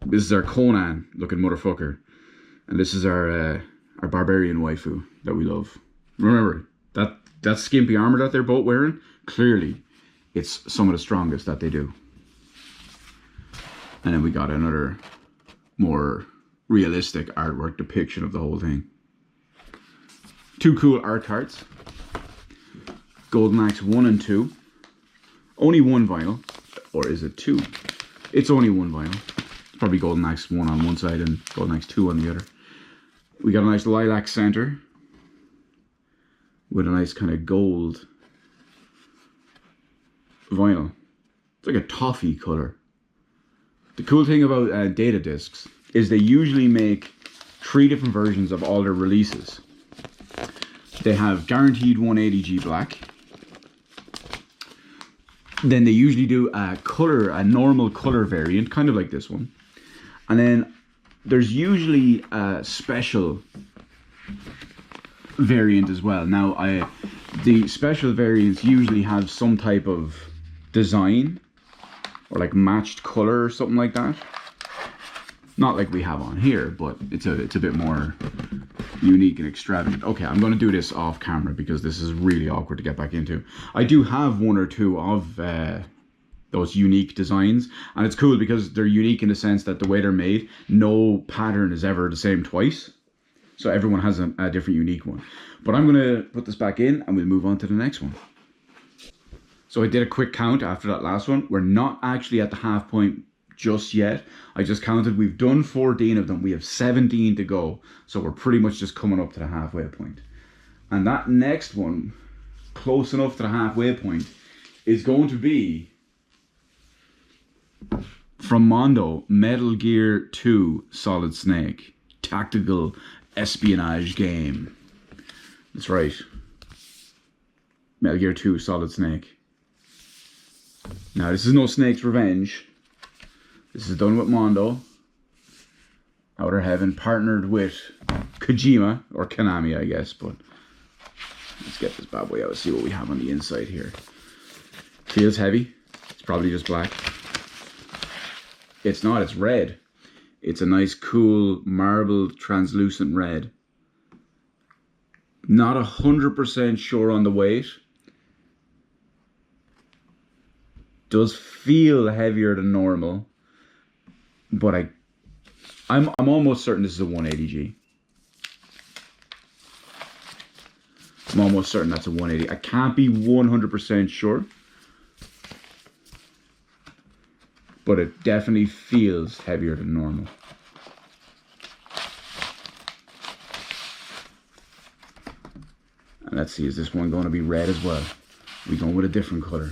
This is our Conan looking motherfucker. And this is our barbarian waifu that we love. Remember, that skimpy armor that they're both wearing, clearly it's some of the strongest that they do. And then we got another more realistic artwork depiction of the whole thing. Two cool art cards. Golden Axe 1 and 2. Only one vinyl. Or is it 2? It's only one vinyl. It's probably Golden Axe 1 on one side and Golden Axe 2 on the other. We got a nice lilac center with a nice kind of gold vinyl. It's like a toffee color. The cool thing about Data Discs is they usually make 3 different versions of all their releases. They have guaranteed 180G black. Then they usually do a normal color variant, kind of like this one. And then there's usually a special variant as well. Now, the special variants usually have some type of design or like matched color or something like that. Not like we have on here, but it's a bit more unique and extravagant. Okay, I'm going to do this off camera because this is really awkward to get back into. I do have 1 or 2 of those unique designs, and it's cool because they're unique in the sense that the way they're made, no pattern is ever the same twice. So everyone has a different unique one. But I'm going to put this back in and we'll move on to the next one. So I did a quick count after that last one. We're not actually at the half point just yet. I just counted, we've done 14 of them. We have 17 to go. So we're pretty much just coming up to the halfway point. And that next one, close enough to the halfway point, is going to be from Mondo, Metal Gear 2 Solid Snake. Tactical espionage game. That's right. Metal Gear 2 Solid Snake. Now this is no Snake's Revenge. This is done with Mondo. Outer Heaven, partnered with Kojima, or Konami I guess, but let's get this bad boy out and see what we have on the inside here. Feels heavy. It's probably just black. It's not, it's red. It's a nice cool marble translucent red. Not 100% sure on the weight. Does feel heavier than normal, but I'm almost certain this is a 180G. I'm almost certain that's a 180. I can't be 100% sure, but it definitely feels heavier than normal. And let's see, is this one going to be red as well? We going with a different color.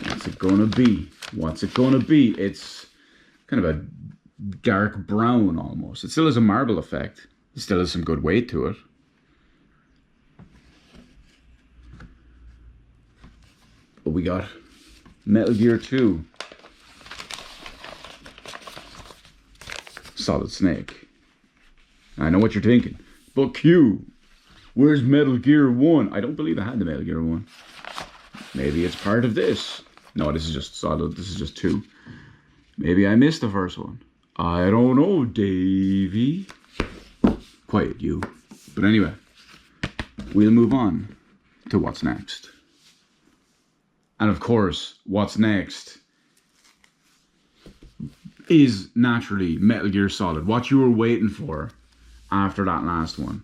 What's it going to be? What's it going to be? It's kind of a dark brown almost. It still has a marble effect. It still has some good weight to it. But we got Metal Gear 2 Solid Snake. I know what you're thinking. But Q, where's Metal Gear 1? I don't believe I had the Metal Gear 1. Maybe it's part of this. No, this is just Solid. This is just 2. Maybe I missed the first one. I don't know, Davey. Quiet, you. But anyway, we'll move on to what's next. And of course, what's next is naturally Metal Gear Solid. What you were waiting for after that last one.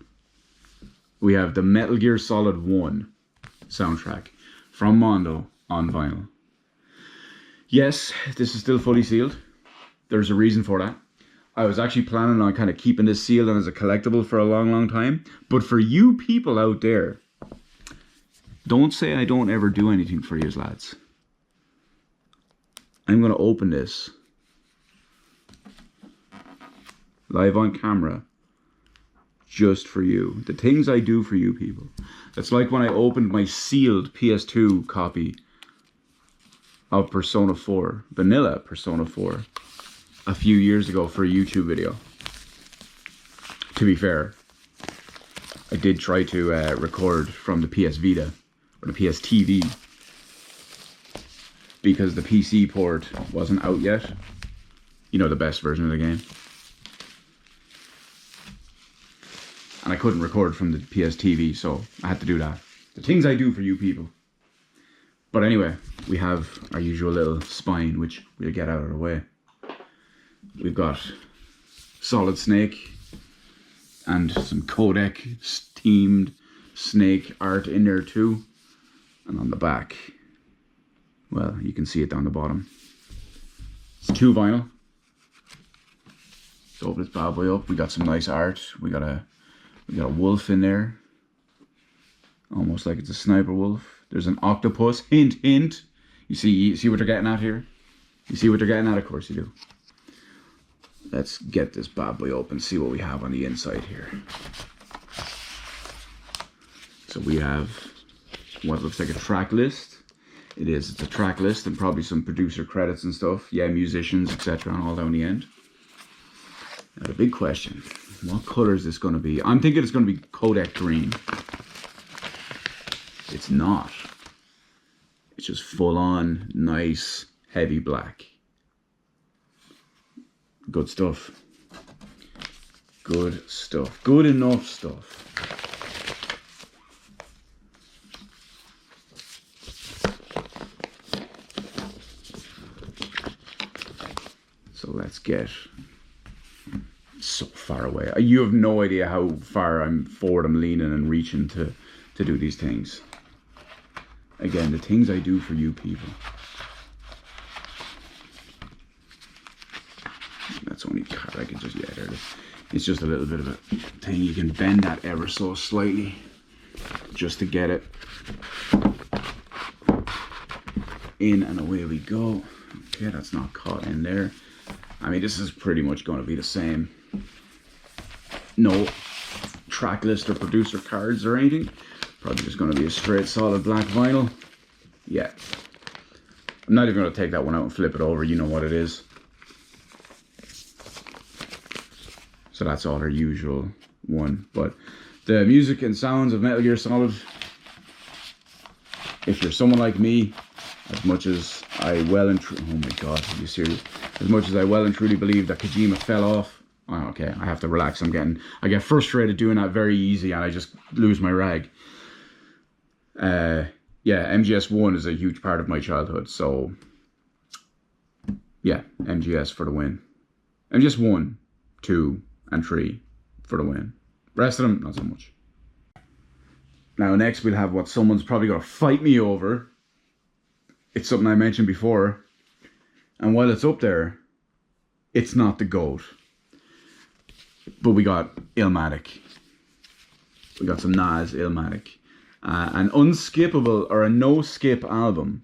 We have the Metal Gear Solid 1 soundtrack from Mondo on vinyl. Yes, this is still fully sealed. There's a reason for that. I was actually planning on kind of keeping this sealed and as a collectible for a long, long time. But for you people out there, don't say I don't ever do anything for you, lads. I'm going to open this live on camera just for you. The things I do for you people. It's like when I opened my sealed PS2 copy of Persona 4, vanilla Persona 4, a few years ago for a YouTube video. To be fair, I did try to record from the PS Vita, or the PS TV, because the PC port wasn't out yet. You know, the best version of the game. And I couldn't record from the PS TV, so I had to do that. The things I do for you people. But anyway, we have our usual little spine, which we'll get out of the way. We've got Solid Snake and some Codec themed Snake art in there too. And on the back, well, you can see it down the bottom. It's 2 vinyl. Let's open this bad boy up. We got some nice art. We got a wolf in there. Almost like it's a sniper wolf. There's an octopus. Hint, hint. You see what they're getting at here? You see what they're getting at? Of course you do. Let's get this bad boy open, see what we have on the inside here. So we have what looks like a track list. It's a track list and probably some producer credits and stuff. Yeah, musicians, etc. and all down the end. Now the big question, what color is this going to be? I'm thinking it's going to be Codec green. It's not. It's just full on, nice, heavy black. Good stuff. Good stuff. Good enough stuff. So let's get so far away. You have no idea how far I'm leaning and reaching to do these things. Again, the things I do for you people. That's only card I can just, yeah, there it is. It's just a little bit of a thing. You can bend that ever so slightly just to get it in, and away we go. Okay, that's not caught in there. I mean, this is pretty much going to be the same. No track list or producer cards or anything. Probably just going to be a straight solid black vinyl. Yeah. I'm not even going to take that one out and flip it over. You know what it is. So that's all our usual one. But the music and sounds of Metal Gear Solid, if you're someone like me, as much as I well and truly, oh my god, are you serious? As much as I well and truly believe that Kojima fell off, oh, okay, I have to relax. I get frustrated doing that very easy and I just lose my rag. Yeah, MGS1 is a huge part of my childhood, so yeah, MGS for the win. MGS 1, 2, and 3 for the win. Rest of them, not so much. Now next we'll have what someone's probably going to fight me over. It's something I mentioned before. And while it's up there, it's not the GOAT. But we got Illmatic. We got some Nas Illmatic. An unskippable or a no-skip album.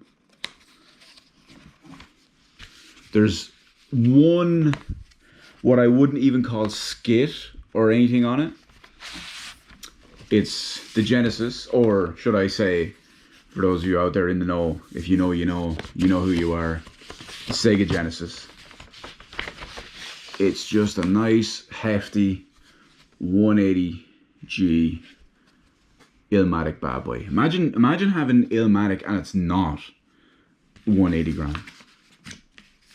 There's one, what I wouldn't even call skit or anything on it. It's the Genesis, or should I say, for those of you out there in the know, if you know, you know who you are, Sega Genesis. It's just a nice, hefty 180G Illmatic bad boy. Imagine having Illmatic and it's not 180 gram.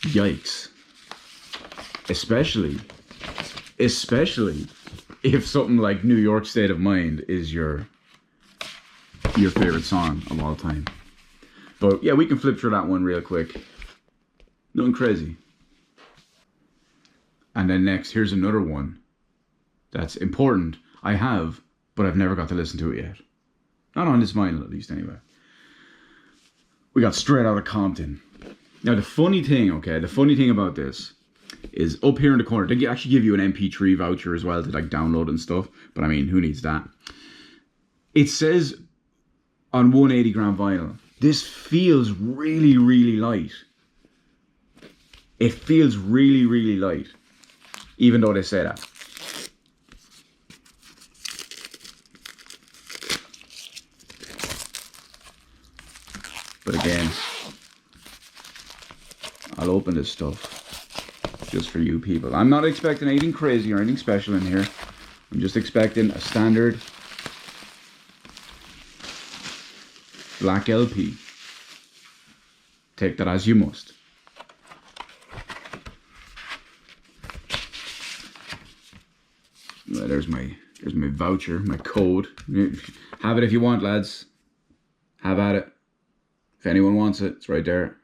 Yikes. Especially if something like New York State of Mind is your your favorite song of all time. But yeah, we can flip through that one real quick. Nothing crazy. And then next, here's another one that's important. I have, but I've never got to listen to it yet. Not on this vinyl, at least, anyway. We got Straight Outta Compton. Now, the funny thing about this is up here in the corner, they actually give you an MP3 voucher as well to like download and stuff. But I mean, who needs that? It says on 180 gram vinyl, this feels really, really light. It feels really, really light, even though they say that. But again, I'll open this stuff just for you people. I'm not expecting anything crazy or anything special in here. I'm just expecting a standard black LP. Take that as you must. Well, there's my voucher, my code. Have it if you want, lads. Have at it. If anyone wants it, it's right there.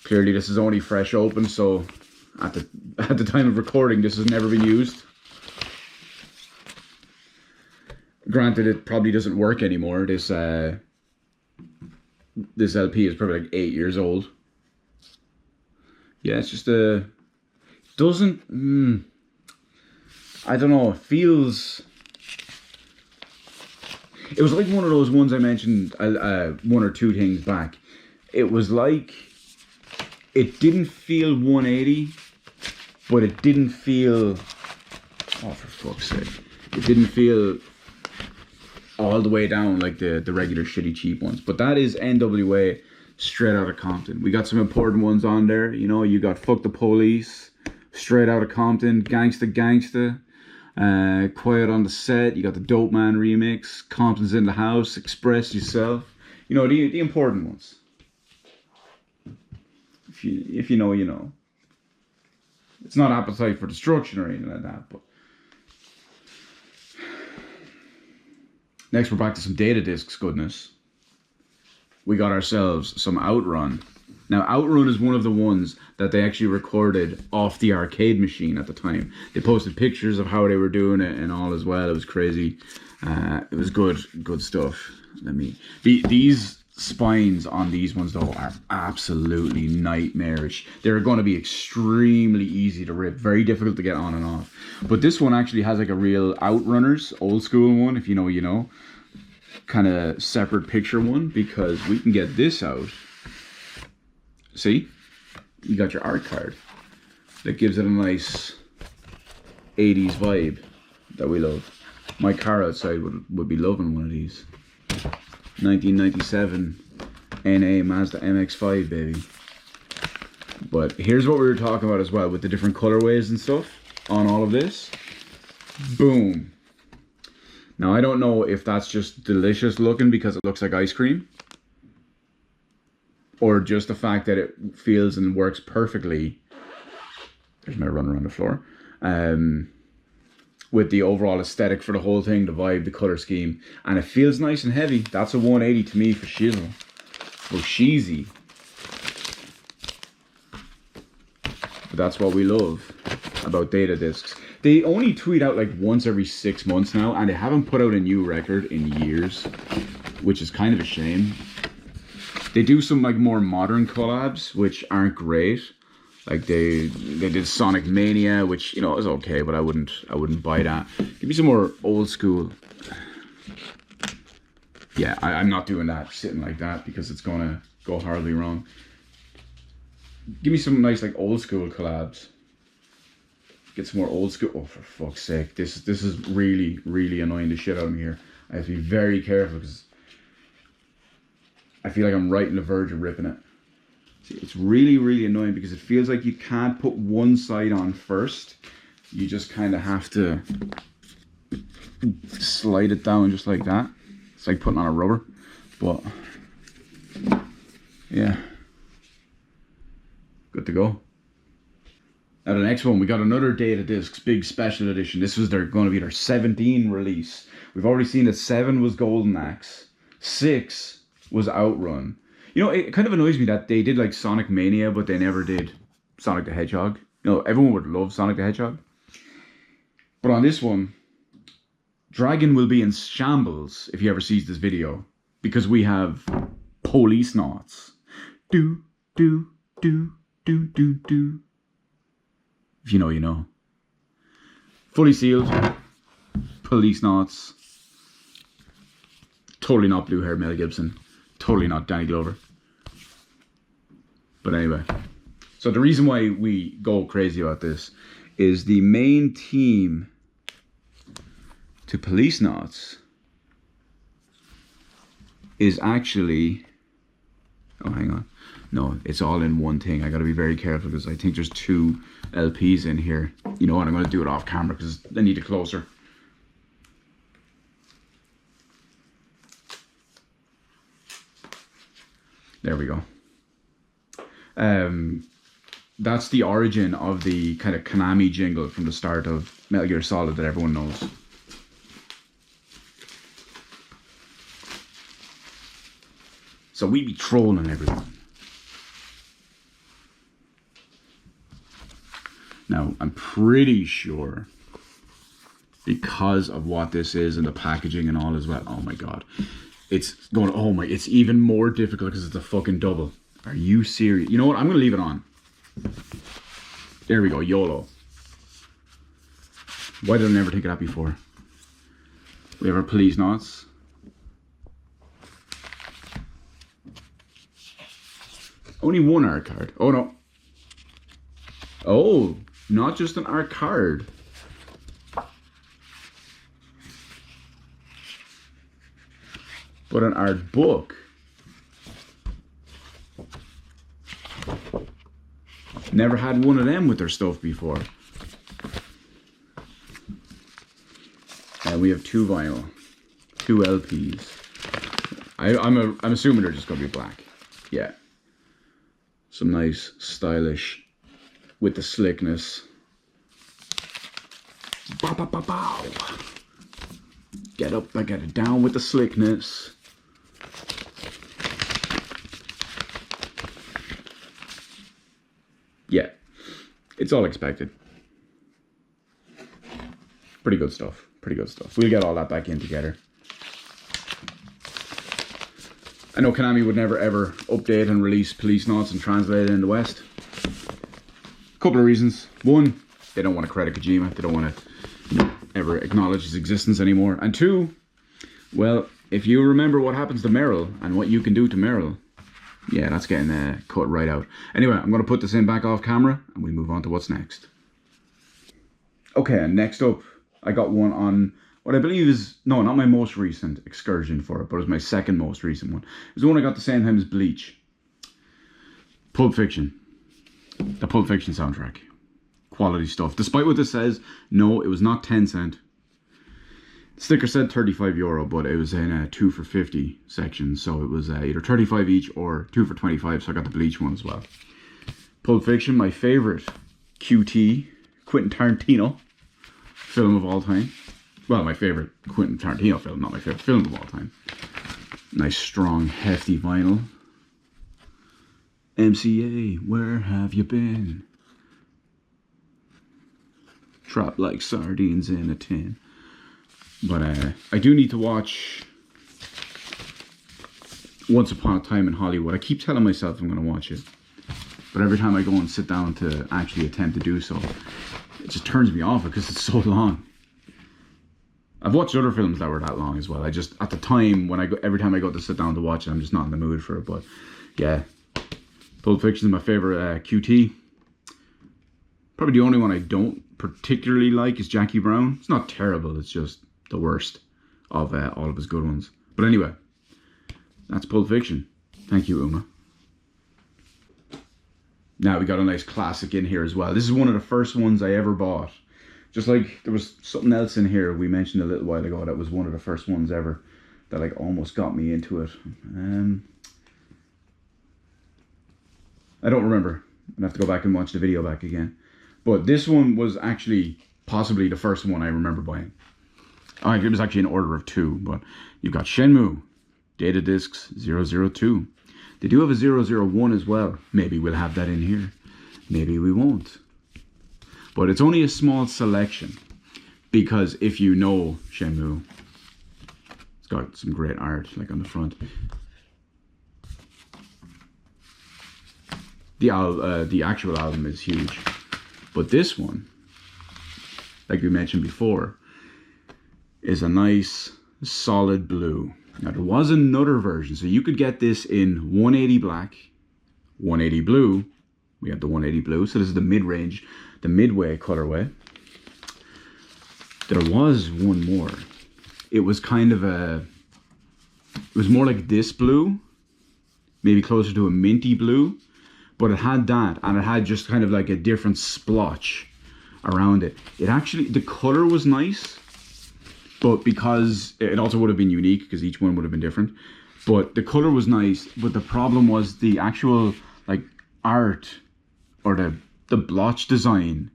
Clearly this is only fresh open, so at the time of recording this has never been used. Granted, it probably doesn't work anymore. This LP is probably like 8 years old. Yeah, it's just doesn't I don't know, it feels, it was like one of those ones I mentioned one or two things back. It was like, it didn't feel 180, but it didn't feel, oh for fuck's sake, it didn't feel all the way down like the regular shitty cheap ones. But that is NWA Straight Outta Compton. We got some important ones on there. You know, you got Fuck the Police, Straight Outta Compton, Gangsta Gangsta, Quiet on the Set. You got the Dope Man remix, Compton's in the House, Express Yourself. You know, the important ones. If you know, you know. It's not Appetite for Destruction or anything like that, but next we're back to some data discs goodness. We got ourselves some Outrun. Now Outrun is one of the ones that they actually recorded off the arcade machine at the time. They posted pictures of how they were doing it and all as well. It was crazy. It was good stuff. These spines on these ones though are absolutely nightmarish. They're going to be extremely easy to rip, very difficult to get on and off. But this one actually has like a real Outrunners old school one, if you know you know, kind of separate picture one, because we can get this out. See, you got your art card that gives it a nice 80s vibe that we love. My car outside would be loving one of these. 1997 NA Mazda MX-5, baby. But here's what we were talking about as well with the different colorways and stuff on all of this. Boom. Now I don't know if that's just delicious looking because it looks like ice cream, or just the fact that it feels and works perfectly. There's my run around the floor. With the overall aesthetic for the whole thing, the vibe, the color scheme, and it feels nice and heavy. That's a 180 to me for shizzle, or sheezy. But that's what we love about data discs. They only tweet out like once every 6 months now, and they haven't put out a new record in years, which is kind of a shame. They do some like more modern collabs, which aren't great. Like they did Sonic Mania, which, you know, is okay, but I wouldn't buy that. Give me some more old school. Yeah, I'm not doing that, sitting like that, because it's gonna go horribly wrong. Give me some nice like old school collabs. Get some more old school. Oh, for fuck's sake, this is really annoying the shit out of me here. I have to be very careful because I feel like I'm right on the verge of ripping it. It's really annoying because it feels like you can't put one side on first. You just kind of have to slide it down just like that. It's like putting on a rubber. But yeah, good to go. Now the next one, we got another Data Discs big special edition. This was going to be their 17 release. We've already seen that 7 was Golden Axe, 6 was Outrun. You know, it kind of annoys me that they did like Sonic Mania, but they never did Sonic the Hedgehog. You know, everyone would love Sonic the Hedgehog. But on this one, Dragon will be in shambles if he ever sees this video, because we have Police Knots. Do, do, do, do, do, do. If you know, you know. Fully sealed. Police Knots. Totally not blue-haired Mel Gibson. Totally not Danny Glover. But anyway. So the reason why we go crazy about this is the main team to Police Knots is actually... Oh, hang on. No, it's all in one thing. I gotta be very careful because I think there's 2 LPs in here. You know what? I'm gonna do it off camera because I need it closer. There we go. That's the origin of the kind of Konami jingle from the start of Metal Gear Solid that everyone knows. So we be trolling everyone. Now, I'm pretty sure, because of what this is and the packaging and all as well, oh my god. It's going, oh my, it's even more difficult because it's a fucking double. Are you serious? You know what, I'm going to leave it on. There we go, YOLO. Why did I never think of that before? We have our Police Knots. Only one art card. Oh no. Oh, not just an art card. But an art book. Never had one of them with their stuff before. And we have 2 vinyl, 2 LPs. I'm assuming they're just gonna be black. Yeah. Some nice, stylish, with the slickness. Bow, bow, bow, bow. Get up and get it down with the slickness. Yeah, it's all expected. Pretty good stuff. Pretty good stuff. We'll get all that back in together. I know Konami would never ever update and release Police Knots and translate it in the West. Couple of reasons. One, they don't want to credit Kojima. They don't want to ever acknowledge his existence anymore. And 2, well, if you remember what happens to Meryl and what you can do to Meryl, yeah, that's getting cut right out. Anyway, I'm going to put this in back off camera and we move on to what's next. Okay, and next up, I got one on what I believe is, no, not my most recent excursion for it, but it was my second most recent one. It was the one I got the same time as Bleach. Pulp Fiction. The Pulp Fiction soundtrack. Quality stuff. Despite what this says, no, it was not 10 cent. The sticker said €35, but it was in a 2 for 50 section, so it was either 35 each or 2 for 25, so I got the Bleach one as well. Pulp Fiction, my favorite QT, Quentin Tarantino film of all time. Well, my favorite Quentin Tarantino film, not my favorite film of all time. Nice, strong, hefty vinyl. MCA, where have you been? Trapped like sardines in a tin. But I do need to watch Once Upon a Time in Hollywood. I keep telling myself I'm going to watch it. But every time I go and sit down to actually attempt to do so, it just turns me off because it's so long. I've watched other films that were that long as well. I just, at the time, when every time I go to sit down to watch it, I'm just not in the mood for it. But yeah, Pulp Fiction is my favorite QT. Probably the only one I don't particularly like is Jackie Brown. It's not terrible, it's just the worst of all of his good ones. But anyway, that's Pulp Fiction. Thank you, Uma. Now we got a nice classic in here as well. This is one of the first ones I ever bought. Just like there was something else in here we mentioned a little while ago that was one of the first ones ever that like almost got me into it. I don't remember. I'd have to go back and watch the video back again. But this one was actually possibly the first one I remember buying. It was actually an order of 2, but you've got Shenmue, Data Discs 002. They do have a 001 as well. Maybe we'll have that in here. Maybe we won't. But it's only a small selection, because if you know Shenmue, it's got some great art, like on the front. The actual album is huge, but this one, like we mentioned before, is a nice solid blue. Now there was another version, so you could get this in 180 black, 180 blue. We have the 180 blue, so this is the mid-range, the midway colorway. There was one more. It was kind of it was more like this blue, maybe closer to a minty blue, but it had that, and it had just kind of like a different splotch around it. It actually, the color was nice, but because it also would have been unique, because each one would have been different, but the color was nice. But the problem was the actual like art, or the blotch design,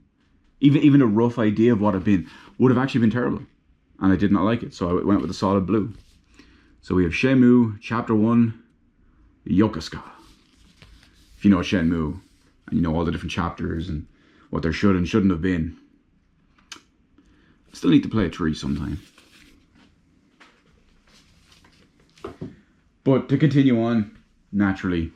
even a rough idea of what it had been, would have actually been terrible, and I did not like it, so I went with a solid blue. So we have Shenmue Chapter 1, Yokosuka. If you know Shenmue, and you know all the different chapters and what there should and shouldn't have been, still need to play a 3 sometime. But to continue on, naturally,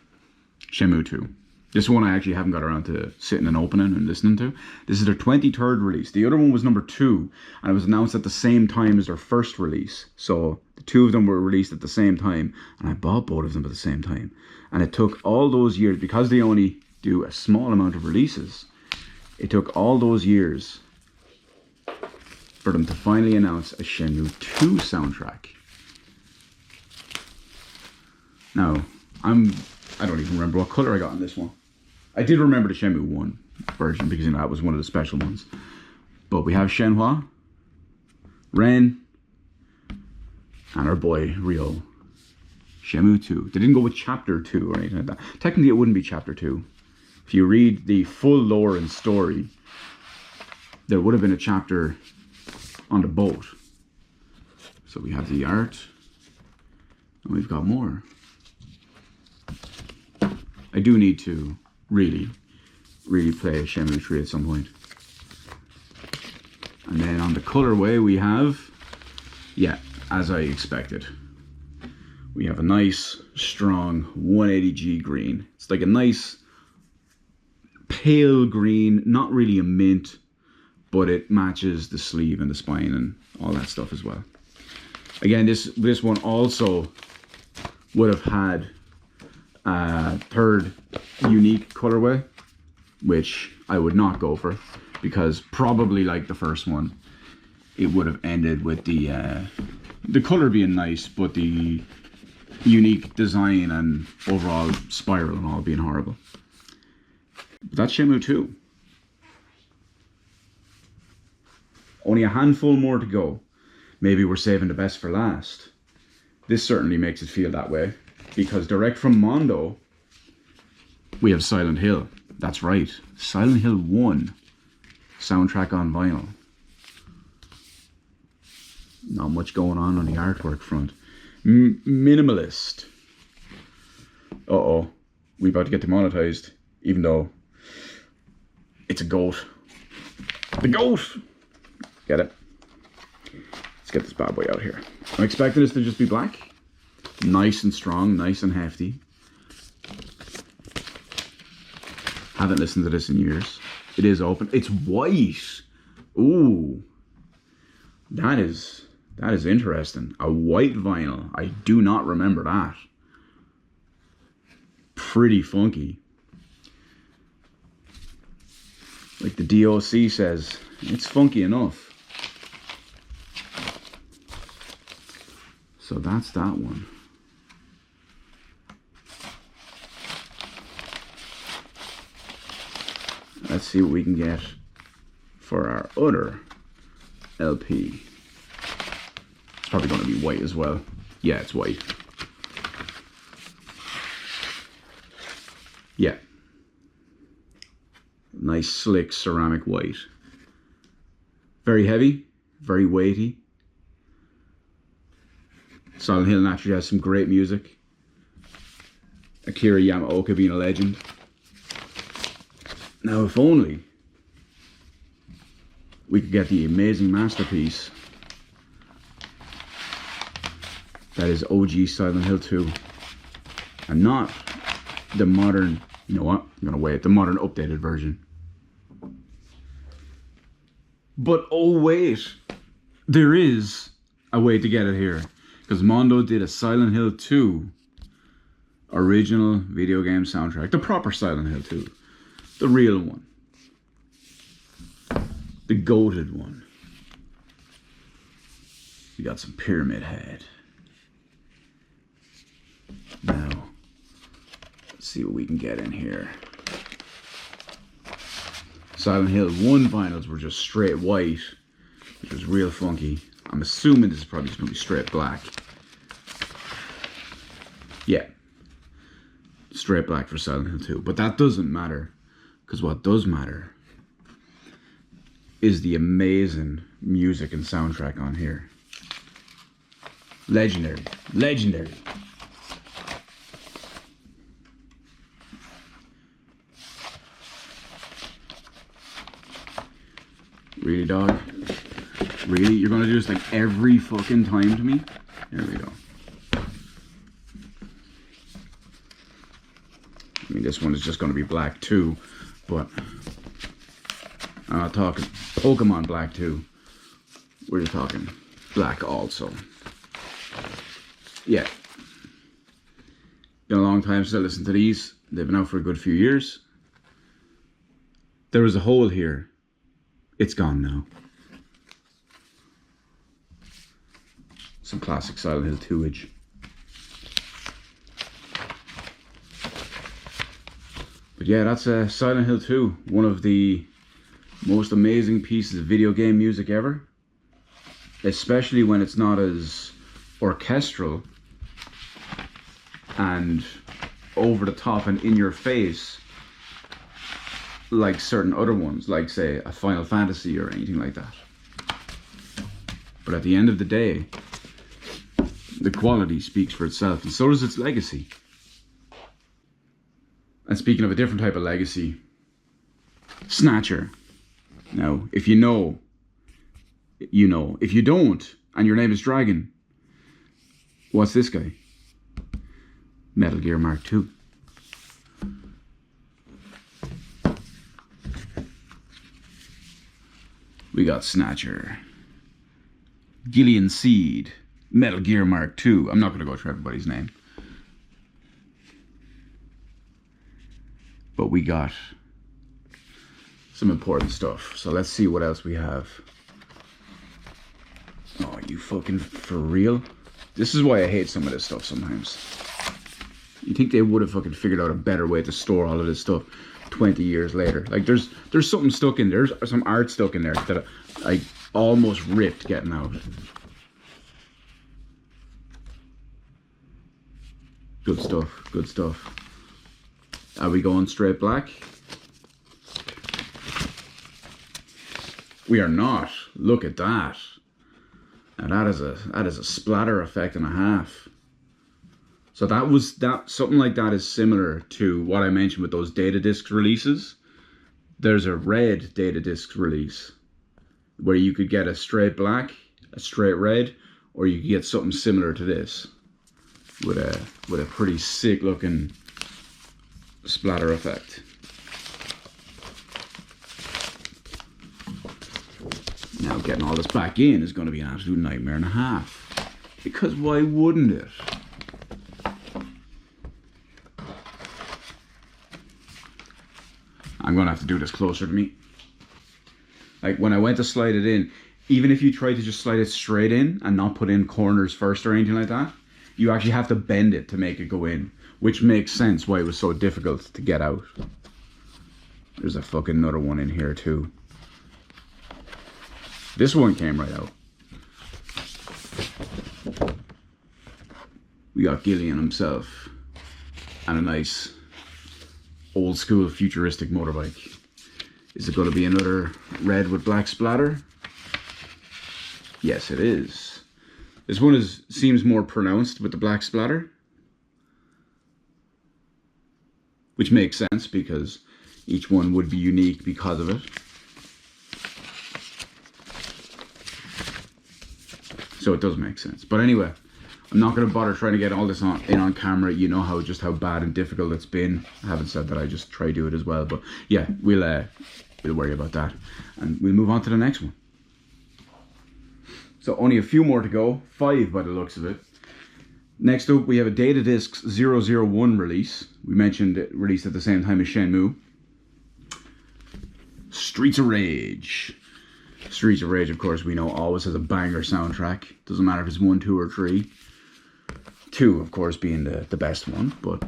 Shenmue 2. This one I actually haven't got around to sitting and opening and listening to. This is their 23rd release. The other one was number 2, and it was announced at the same time as their first release. So the 2 of them were released at the same time, and I bought both of them at the same time. And it took all those years, because they only do a small amount of releases, it took all those years for them to finally announce a Shenmue 2 soundtrack. Now, I don't even remember what color I got on this one. I did remember the Shenmue 1 version, because you know that was one of the special ones. But we have Shenhua, Ren, and our boy Ryo. Shenmue 2. They didn't go with Chapter 2 or anything like that. Technically, it wouldn't be Chapter 2. If you read the full lore and story, there would have been a chapter on the boat. So we have the art, and we've got more. I do need to really play Shenmue 3 at some point. And then on the colorway we have, yeah, as I expected, we have a nice strong 180G green. It's like a nice pale green, not really a mint, but it matches the sleeve and the spine and all that stuff as well. Again, this one also would have had a third unique colorway, which I would not go for, because probably like the first one, it would have ended with the color being nice, but the unique design and overall spiral and all being horrible. But that's Shenmue 2. Only a handful more to go. Maybe we're saving the best for last. This certainly makes it feel that way, because direct from Mondo, we have Silent Hill. That's right, Silent Hill 1 soundtrack on vinyl. Not much going on the artwork front. Minimalist. Uh-oh, we about to get demonetized, even though it's a goat. The goat! Get it? Let's get this bad boy out here. I'm expecting this to just be black. Nice and strong, nice and hefty. Haven't listened to this in years. It is open. It's white. Ooh. That is interesting. A white vinyl. I do not remember that. Pretty funky. Like the DOC says, it's funky enough. So that's that one. Let's see what we can get for our other LP. It's probably going to be white as well. Yeah, it's white. Yeah. Nice slick ceramic white. Very heavy, very weighty. Silent Hill naturally has some great music. Akira Yamaoka being a legend. Now, if only we could get the amazing masterpiece that is OG Silent Hill 2, and not the modern, you know what, I'm gonna wait, the modern updated version. But oh wait, there is a way to get it here, because Mondo did a Silent Hill 2 original video game soundtrack, the proper Silent Hill 2, the real one, the goated one. We got some Pyramid Head. Now, let's see what we can get in here. Silent Hill 1 vinyls were just straight white, which was real funky. I'm assuming this is probably just going to be straight black. Yeah. Straight black for Silent Hill 2. But that doesn't matter, because what does matter is the amazing music and soundtrack on here. Legendary. Legendary. Really, dog? Really? You're gonna do this like every fucking time to me? There we go. I mean, this one is just gonna be black too, but I'm not talking Pokemon black too. We're just talking black also. Yeah. Been a long time since I listened to these. They've been out for a good few years. There was a hole here. It's gone now. Some classic Silent Hill 2-age. But yeah, that's Silent Hill 2. One of the most amazing pieces of video game music ever. Especially when it's not as orchestral and over the top and in your face like certain other ones, like say a Final Fantasy or anything like that. But at the end of the day, the quality speaks for itself, and so does its legacy. And speaking of a different type of legacy, Snatcher. Now, if you know, you know. If you don't, and your name is Dragon, what's this guy? Metal Gear Mark II. We got Snatcher, Gillian Seed, Metal Gear Mark II. I'm not going to go through everybody's name. But we got some important stuff. So let's see what else we have. Oh, you fucking for real? This is why I hate some of this stuff sometimes. You think they would have fucking figured out a better way to store all of this stuff 20 years later. Like there's something stuck in there. There's some art stuck in there that I almost ripped getting out. Good stuff, good stuff. Are we going straight black? We are not. Look at that. Now that is a splatter effect and a half. So something like that is similar to what I mentioned with those data disc releases. There's a red data disc release where you could get a straight black, a straight red, or you could get something similar to this with a pretty sick looking splatter effect. Now getting all this back in is going to be an absolute nightmare and a half, because why wouldn't it? I'm going to have to do this closer to me. Like when I went to slide it in, even if you try to just slide it straight in and not put in corners first or anything like that, you actually have to bend it to make it go in, which makes sense why it was so difficult to get out. There's a fucking another one in here too. This one came right out. We got Gillian himself and a nice old school futuristic motorbike. Is it going to be another red with black splatter? Yes, it is. This one seems more pronounced with the black splatter, which makes sense because each one would be unique because of it. So it does make sense. But anyway, I'm not going to bother trying to get all this on camera. You know how bad and difficult it's been. I haven't said that. I just try to do it as well. But yeah, we'll worry about that. And we'll move on to the next one. So only a few more to go. 5 by the looks of it. Next up, we have a Data Discs 001 release. We mentioned it released at the same time as Shenmue. Streets of Rage. Streets of Rage, of course, we know always has a banger soundtrack. Doesn't matter if it's 1, 2, or 3. 2, of course, being the best one, but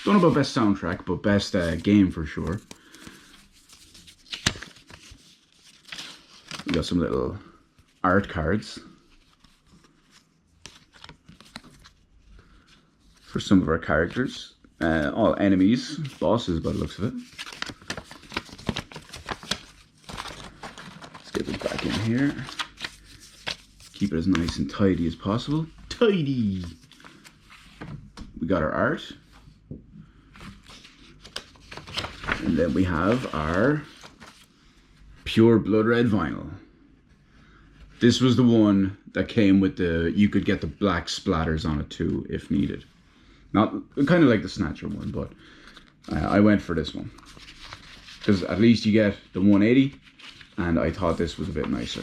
don't know about best soundtrack, but best game for sure. We got some little art cards for some of our characters. All enemies, bosses by the looks of it. Let's get this back in here. Keep it as nice and tidy as possible. Tidy! We got our art. And then we have our pure blood red vinyl. This was the one that came with you could get the black splatters on it too, if needed. Not kind of like the Snatcher one, but I went for this one. Because at least you get the 180, and I thought this was a bit nicer.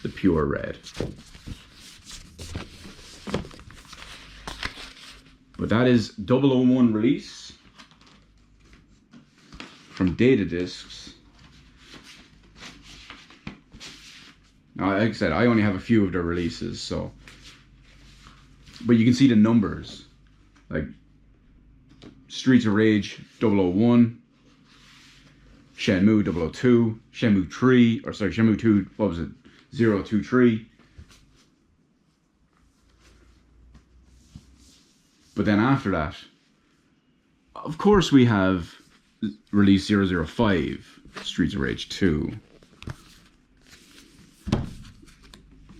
The pure red. But that is 001 release from Data Discs. Now, like I said, I only have a few of their releases, so. But you can see the numbers. Like Streets of Rage 001, Shenmue 002, Shenmue 3, or sorry, Shenmue 2, what was it? 023. But then after that, of course, we have release 005, Streets of Rage 2.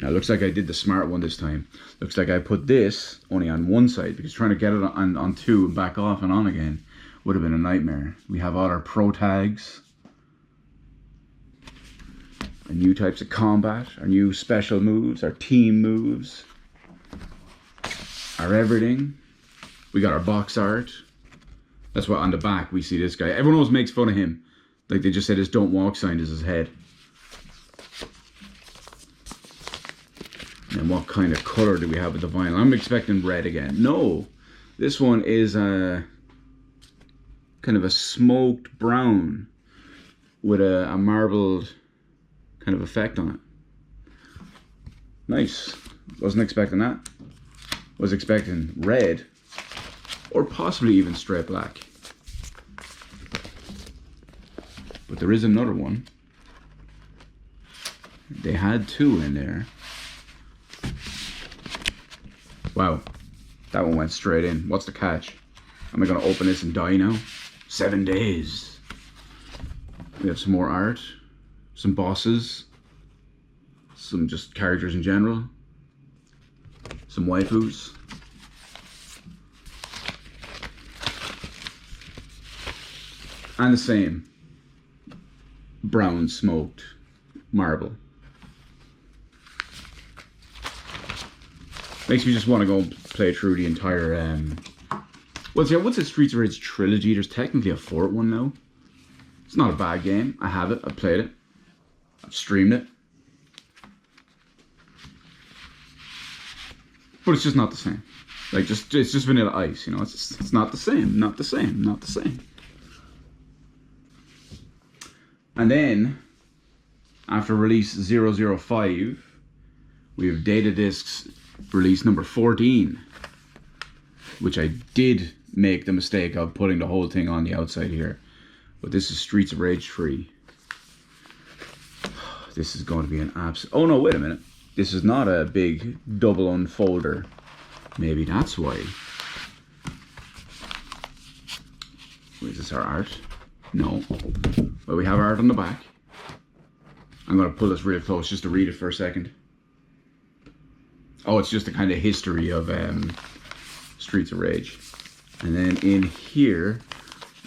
Now, it looks like I did the smart one this time. Looks like I put this only on one side, because trying to get it on 2 and back off and on again would have been a nightmare. We have all our pro tags, our new types of combat, our new special moves, our team moves, our everything. We got our box art. That's why on the back we see this guy. Everyone always makes fun of him. Like they just said his don't walk sign is his head. And what kind of color do we have with the vinyl? I'm expecting red again. No, this one is a kind of a smoked brown with a marbled kind of effect on it. Nice. Wasn't expecting that. Was expecting red or possibly even straight black. But there is another one. They had 2 in there. Wow, that one went straight in. What's the catch? Am I going to open this and die now? 7 days. We have some more art, some bosses, some just characters in general, some waifus. And the same brown smoked marble. Makes me just want to go play through the entire what's the Streets of Rage trilogy? There's technically a 4th one now. It's not a bad game. I have it. I've played it. I've streamed it. But it's just not the same. Like it's just Vanilla Ice, you know. It's not the same. Not the same. Not the same. And then after release 005, we have Data Discs release number 14, which I did make the mistake of putting the whole thing on the outside here, but this is Streets of Rage 3. This is going to be an absolute... Oh no, wait a minute, this is not a big double unfolder. Maybe that's why. Is this our art? No. But we have art on the back. I'm going to pull this real close just to read it for a second. Oh, it's just the kind of history of Streets of Rage. And then in here,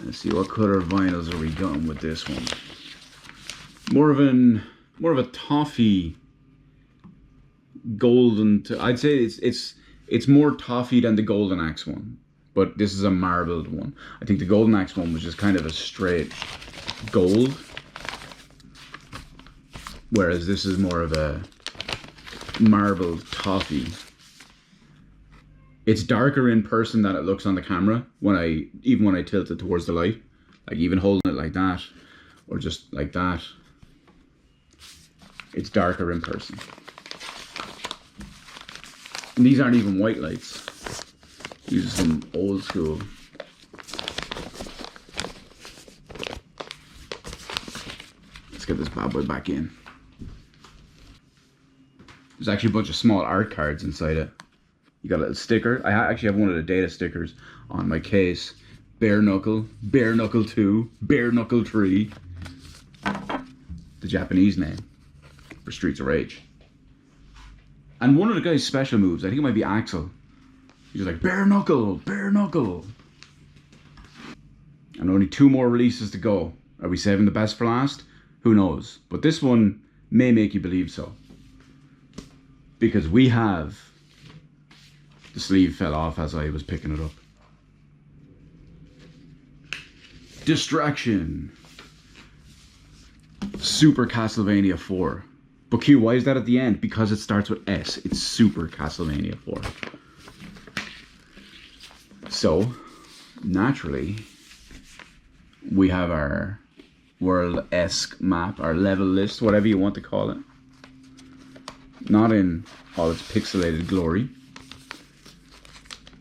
let's see, what color vinyls are we going with this one? More of a toffee golden. I'd say it's more toffee than the Golden Axe one, but this is a marbled one. I think the Golden Axe one was just kind of a straight gold, whereas this is more of a marbled toffee. It's darker in person than it looks on the camera even when I tilt it towards the light, like even holding it like that or just like that. It's darker in person. And these aren't even white lights. These are some old school. Let's get this bad boy back in. There's actually a bunch of small art cards inside it. You got a little sticker. I actually have one of the data stickers on my case. Bare Knuckle, Bare Knuckle 2, Bare Knuckle 3. The Japanese name for Streets of Rage. And one of the guy's special moves, I think it might be Axel. He's just like, Bare Knuckle, Bare Knuckle. And only 2 more releases to go. Are we saving the best for last? Who knows? But this one may make you believe so. Because we have... The sleeve fell off as I was picking it up. Distraction. Super Castlevania 4. But Q, why is that at the end? Because it starts with S. It's Super Castlevania 4. So, naturally, we have our world-esque map, our level list, whatever you want to call it. Not in all its pixelated glory.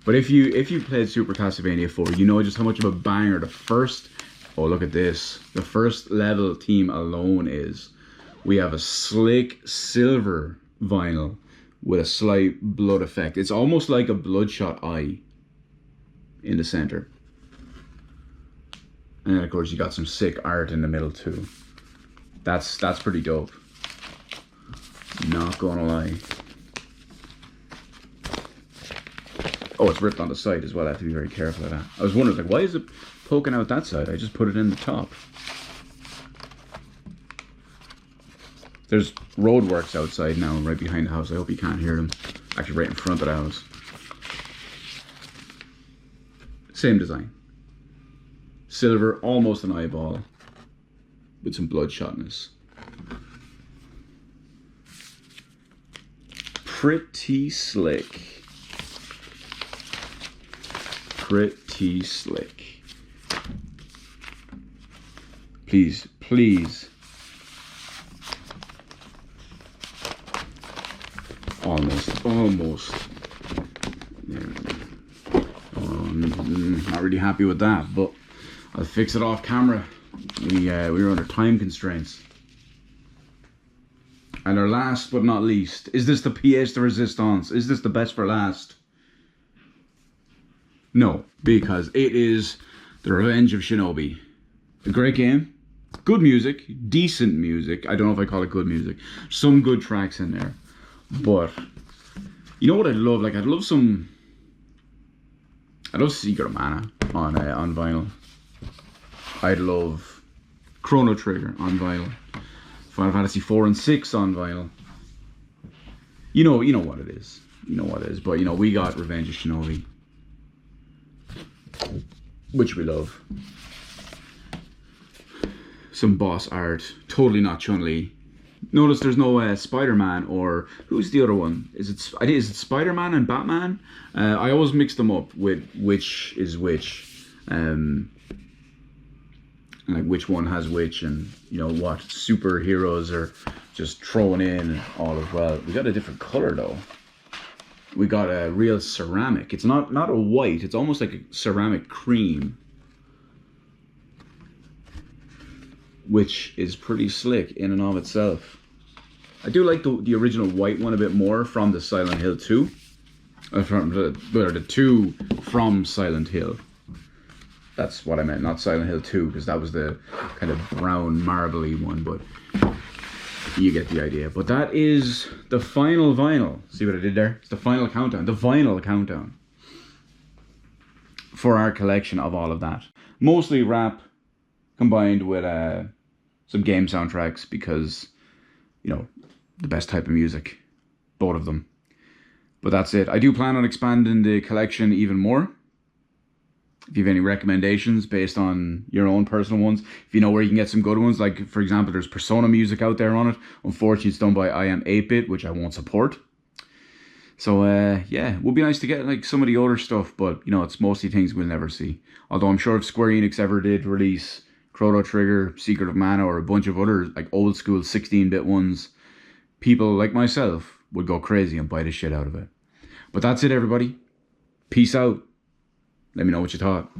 But if you played Super Castlevania 4, you know just how much of a banger the first... Oh, look at this. The first level theme alone is. We have a slick silver vinyl with a slight blood effect. It's almost like a bloodshot eye in the center. And then, of course, you got some sick art in the middle, too. That's pretty dope. Not gonna lie. Oh, it's ripped on the side as well. I have to be very careful of that. I was wondering, like, why is it poking out that side? I just put it in the top. There's roadworks outside now, right behind the house. I hope you can't hear them. Actually, right in front of the house. Same design. Silver, almost an eyeball, with some bloodshotness. Pretty slick. Pretty slick. Please, please. Almost. Not really happy with that, but I'll fix it off camera. We were under time constraints. And our last but not least, is this the pièce de résistance? Is this the best for last? No, because it is The Revenge of Shinobi. A great game, good music, decent music. I don't know if I call it good music. Some good tracks in there. But, you know what I'd love? Like, I'd love Secret of Mana on vinyl. I'd love Chrono Trigger on vinyl. Final Fantasy 4 and 6 on vinyl. You know what it is. You know what it is. But, you know, we got Revenge of Shinobi, which we love. Some boss art. Totally not Chun-Li. Notice there's no Spider-Man, or who's the other one? Is it Spider-Man and Batman? I always mix them up with which is which, and like which one has which, and you know what superheroes are just thrown in all as well. We got a different color though. We got a real ceramic. It's not a white. It's almost like a ceramic cream, which is pretty slick in and of itself. I do like the original white one a bit more from the Silent Hill 2. From the 2 from Silent Hill. That's what I meant, not Silent Hill 2, because that was the kind of brown marbly one, but you get the idea. But that is the final vinyl. See what I did there? It's the final countdown, the vinyl countdown for our collection of all of that. Mostly rap combined with some game soundtracks, because, you know, the best type of music, both of them. But that's it. I do plan on expanding the collection even more. If you have any recommendations based on your own personal ones, if you know where you can get some good ones, like for example, there's Persona music out there on it. Unfortunately, it's done by I Am 8-Bit, which I won't support. So yeah, it would be nice to get like some of the older stuff, but you know, it's mostly things we'll never see. Although I'm sure if Square Enix ever did release Chrono Trigger, Secret of Mana, or a bunch of other like old school 16-bit ones, people like myself would go crazy and buy the shit out of it. But that's it, everybody. Peace out. Let me know what you thought.